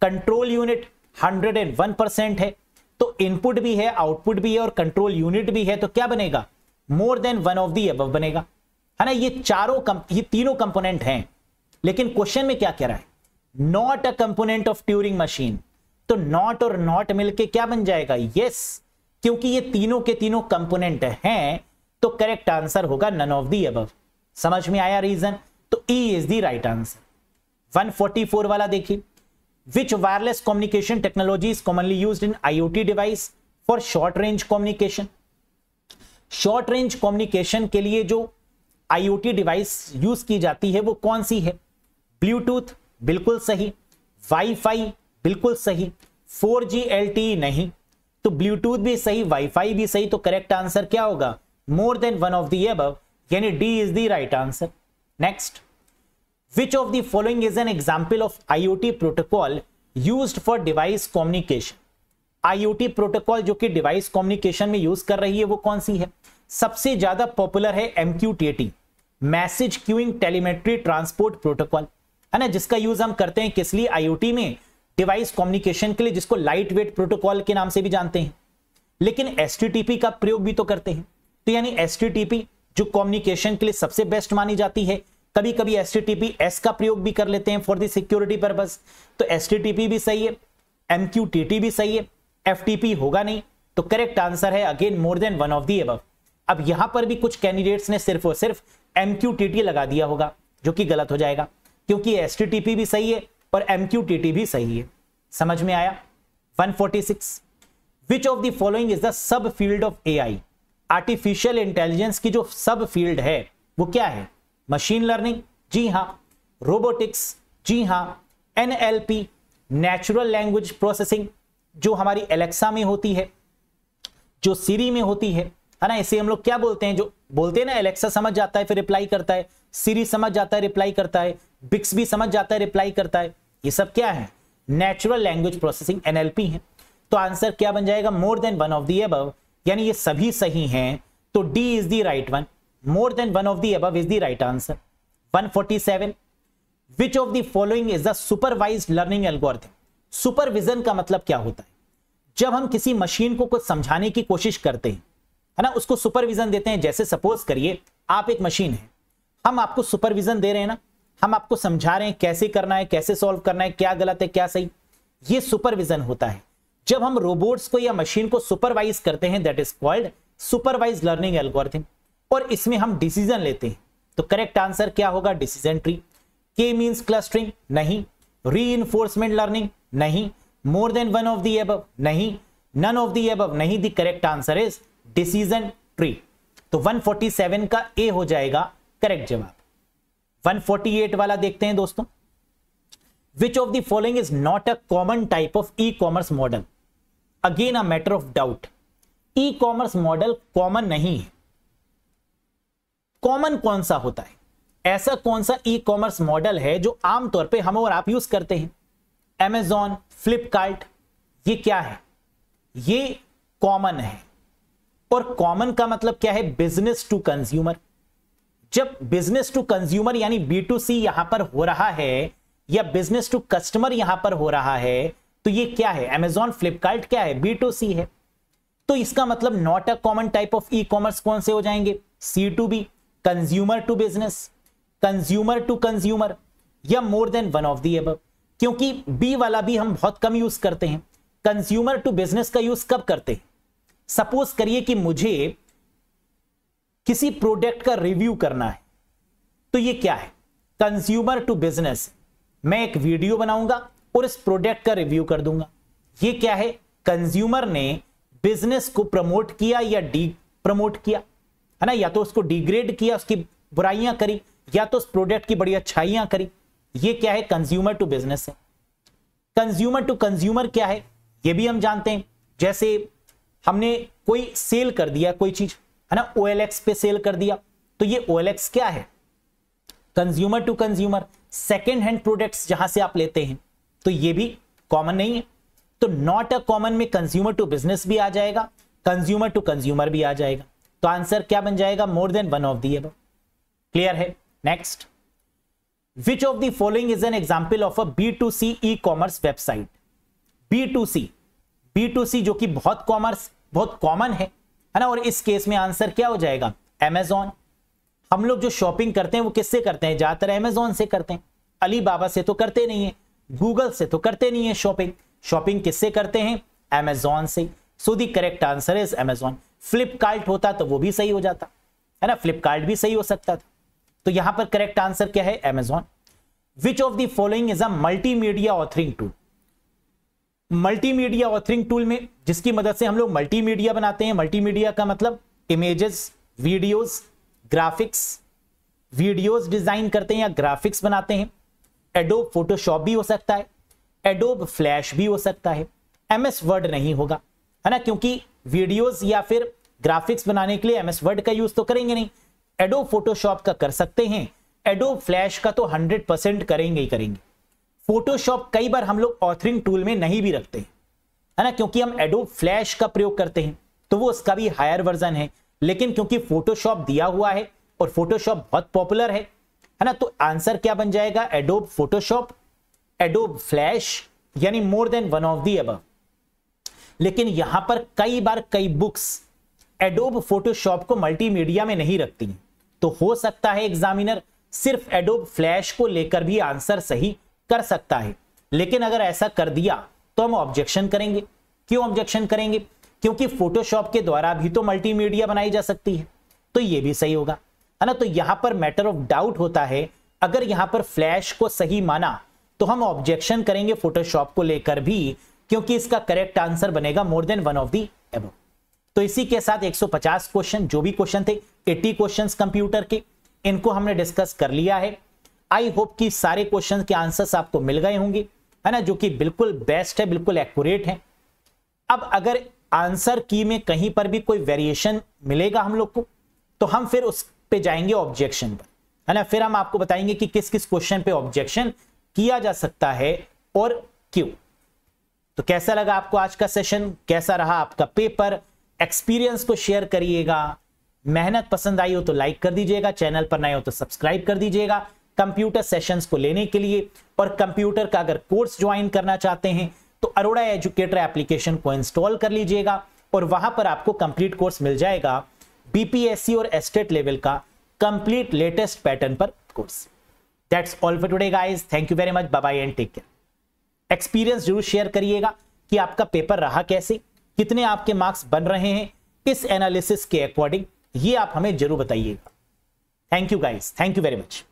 कंट्रोल यूनिट 101% है। तो इनपुट भी है, आउटपुट भी है और कंट्रोल यूनिट भी है, तो क्या बनेगा, more than one of the above बनेगा, है ना। ये तीनों कंपोनेंट हैं, लेकिन क्वेश्चन में क्या कह रहा है, not a component of Turing machine. तो नॉट और नॉट मिलके क्या बन जाएगा, यस, क्योंकि ये तीनों के तीनों कंपोनेंट हैं तो करेक्ट आंसर होगा नन ऑफ द अबव। समझ में आया रीजन? तो E is the right answer. 144 वाला देखिए, which wireless communication technology is commonly used in IoT device for short range communication. Short range communication के लिए जो आईओटी डिवाइस यूज की जाती है वो कौन सी है? ब्लूटूथ बिल्कुल सही, वाईफाई बिल्कुल सही, 4G LTE नहीं, तो ब्लूटूथ भी सही, वाईफाई भी सही, तो करेक्ट आंसर क्या होगा? More than one of the above, यानी D is the right answer. Next, which of the following is an example of IoT protocol used for device communication. IoT protocol जो कि device communication में use कर रही है वो कौन सी है? सबसे ज्यादा पॉपुलर है MQTT, message queuing telemetry transport protocol, है ना, जिसका यूज हम करते हैं किस लिए? आईओटी में डिवाइस कम्युनिकेशन के लिए, जिसको लाइट वेट प्रोटोकॉल के नाम से भी जानते हैं। लेकिन HTTP का प्रयोग भी तो करते हैं, तो यानी HTTP जो कम्युनिकेशन के लिए सबसे बेस्ट मानी जाती है। कभी कभी HTTPS का प्रयोग भी कर लेते हैं फॉर द सिक्योरिटी पर्पस, तो HTTP भी सही है, MQTT भी सही है, FTP होगा नहीं, तो करेक्ट आंसर है again more than one of the above. अब यहां पर भी कुछ कैंडिडेट्स ने सिर्फ और सिर्फ MQTT लगा दिया होगा, जो कि गलत हो जाएगा, क्योंकि HTTP भी सही है और MQTT भी सही है। समझ में आया? 146, विच of the following is the sub field of AI। Artificial intelligence की जो सब फील्ड है वो क्या है? मशीन लर्निंग, जी हां। रोबोटिक्स, जी हां। NLP, नेचुरल लैंग्वेज प्रोसेसिंग, जो हमारी एलेक्सा में होती है, जो सीरी में होती है ना, इसे हम लोग क्या बोलते हैं? जो बोलते हैं ना, एलेक्सा समझ जाता है फिर रिप्लाई करता है, सीरी समझ जाता है रिप्लाई करता है, बिक्स भी समझ जाता है रिप्लाई करता है, ये सब क्या है? नेचुरल लैंग्वेज प्रोसेसिंग, NLP है। तो आंसर क्या बन जाएगा? More than one of the above, यानी ये सभी सही हैं, तो D is the right one. More than one of the above is the right answer. 147, which of the following is the supervised learning algorithm. Supervision का मतलब क्या होता है? जब हम किसी मशीन को कुछ समझाने की कोशिश करते हैं, है ना, उसको सुपरविजन देते हैं। जैसे सपोज करिए आप एक मशीन है, हम आपको सुपरविजन दे रहे हैं ना, हम आपको समझा रहे हैं कैसे करना है, कैसे सॉल्व करना है, क्या गलत है क्या सही, ये सुपरविजन होता है। जब हम रोबोट्स को या मशीन को सुपरवाइज करते हैं, that is called supervise learning algorithm, और इसमें हम डिसीजन लेते हैं। तो करेक्ट आंसर क्या होगा? Decision tree. के मींस क्लस्टरिंग, नहीं। रीइंफोर्समेंट लर्निंग, नहीं। More than one of the above, नहीं। नन ऑफ द अबव, नहीं। The correct answer is decision tree. तो 147 का ए हो जाएगा करेक्ट जवाब। 148 वाला देखते हैं दोस्तों, विच of the following is not a common type of e commerce model. Again a matter of doubt, e commerce model common नहीं है। कॉमन कौन सा होता है? ऐसा कौन सा ई कॉमर्स मॉडल है जो आमतौर पे हम और आप यूज करते हैं? Amazon, फ्लिपकार्ट, ये क्या है? ये कॉमन है। और कॉमन का मतलब क्या है? Business to consumer. जब बिजनेस टू कंज्यूमर यानी B2C यहां पर हो रहा है, या बिजनेस टू कस्टमर यहां पर हो रहा है, तो ये क्या है? Amazon, फ्लिपकार्ट क्या है? B2C है। तो इसका मतलब not a common type of e commerce कौन से हो जाएंगे? C2B, consumer to business, consumer to consumer, या more than one of the above. क्योंकि बी वाला भी हम बहुत कम यूज करते हैं। कंज्यूमर टू बिजनेस का यूज कब करते हैं? सपोज करिए कि मुझे किसी प्रोडक्ट का रिव्यू करना है, तो ये क्या है? Consumer to business. मैं एक वीडियो बनाऊंगा और इस प्रोडक्ट का रिव्यू कर दूंगा। ये क्या है? कंज्यूमर ने बिजनेस को प्रमोट किया या डी प्रमोट किया, है ना, या तो उसको डिग्रेड किया, उसकी बुराइयां करी, या तो उस प्रोडक्ट की बड़ी अच्छाइयां करी। ये क्या है? कंज्यूमर टू बिजनेस है। कंज्यूमर टू कंज्यूमर क्या है? ये भी हम जानते हैं। जैसे हमने कोई सेल कर दिया कोई चीज, है ना, OLX पे सेल कर दिया, तो ये OLX क्या है? Consumer to consumer. Second hand products जहां से आप लेते हैं, तो ये भी कॉमन नहीं है। तो नॉट अ कॉमन में कंज्यूमर टू बिजनेस भी आ जाएगा, कंज्यूमर टू कंज्यूमर भी आ जाएगा। तो आंसर क्या बन जाएगा? More than one of the above. Clear है? Next, which of the following is an example of a B2C e commerce website. B2C जो कि बहुत कॉमन है ना, और इस केस में आंसर क्या हो जाएगा? Amazon। हम लोग जो शॉपिंग करते हैं वो किससे करते हैं? ज्यादातर Amazon से करते हैं। अलीबाबा से तो करते नहीं है, गूगल से तो करते नहीं है शॉपिंग किससे करते हैं? Amazon से। So the correct answer is Amazon। Flipkart होता तो वो भी सही हो जाता, है ना, फ्लिपकार्ट भी सही हो सकता था। तो यहां पर करेक्ट आंसर क्या है, Amazon. Which of the following is a multimedia authoring tool. Multimedia authoring tool में जिसकी मदद से हम लोग मल्टीमीडिया बनाते हैं, मल्टीमीडिया का मतलब images, videos, graphics, videos design करते हैं या ग्राफिक्स बनाते हैं। एडोब फोटोशॉप भी हो सकता है, एडोब फ्लैश भी हो सकता है, एमएस वर्ड नहीं होगा, है ना, क्योंकि वीडियोस या फिर ग्राफिक्स बनाने के लिए एमएस वर्ड का यूज तो करेंगे नहीं। एडोब फोटोशॉप का कर सकते हैं, एडोब फ्लैश का तो 100% करेंगे ही करेंगे। फोटोशॉप कई बार हम लोग ऑथरिंग टूल में नहीं भी रखते हैं, है ना, क्योंकि हम एडोब फ्लैश का प्रयोग करते हैं तो वो उसका भी हायर वर्जन है। लेकिन क्योंकि फोटोशॉप दिया हुआ है और फोटोशॉप बहुत पॉपुलर है ना, तो आंसर क्या बन जाएगा, एडोब फोटोशॉप, एडोब फ्लैश, यानी more than one of the above. लेकिन यहां पर कई बार कई बुक्स एडोब फोटोशॉप को मल्टीमीडिया में नहीं रखती हैं, तो हो सकता है एग्जामिनर सिर्फ एडोब फ्लैश को लेकर भी आंसर सही कर सकता है। लेकिन अगर ऐसा कर दिया तो हम ऑब्जेक्शन करेंगे। क्यों ऑब्जेक्शन करेंगे, क्योंकि फोटोशॉप के द्वारा भी तो मल्टीमीडिया बनाई जा सकती है, तो ये भी सही होगा, है ना। तो यहां पर मैटर ऑफ डाउट होता है। अगर यहां पर फ्लैश को सही माना तो हम ऑब्जेक्शन करेंगे फोटोशॉप को लेकर भी, क्योंकि इसका करेक्ट आंसर बनेगा more than one of the above. तो इसी के साथ 150 क्वेश्चन, जो भी क्वेश्चन थे 80 क्वेश्चंस कंप्यूटर के, इनको हमने डिस्कस कर लिया है। आई होप कि सारे क्वेश्चन के आंसर्स आपको मिल गए होंगे, है ना, जो कि बिल्कुल बेस्ट है, बिल्कुल एक्यूरेट है। अब अगर आंसर की में कहीं पर भी कोई वेरिएशन मिलेगा हम लोग को, तो हम फिर उस पे जाएंगे ऑब्जेक्शन पर, है ना। फिर हम आपको बताएंगे कि किस किस क्वेश्चन पे ऑब्जेक्शन किया जा सकता है और क्यों। तो कैसा लगा आपको आज का सेशन, कैसा रहा आपका पेपर, एक्सपीरियंस को शेयर करिएगा। मेहनत पसंद आई हो तो लाइक कर दीजिएगा, चैनल पर नए हो तो सब्सक्राइब कर दीजिएगा कंप्यूटर सेशंस को लेने के लिए। और कंप्यूटर का अगर कोर्स ज्वाइन करना चाहते हैं तो अरोड़ा एजुकेटर एप्लीकेशन को इंस्टॉल कर लीजिएगा और वहां पर आपको कंप्लीट कोर्स मिल जाएगा, बीपीएससी और एस्टेट लेवल का कंप्लीट लेटेस्ट पैटर्न पर course. That's all for today guys, thank you very much, bye bye and take care. Experience जरूर शेयर करिएगा कि आपका पेपर रहा कैसे, कितने आपके मार्क्स बन रहे हैं इस एनालिसिस के अकॉर्डिंग, ये आप हमें जरूर बताइएगा। Thank you guys, thank you very much.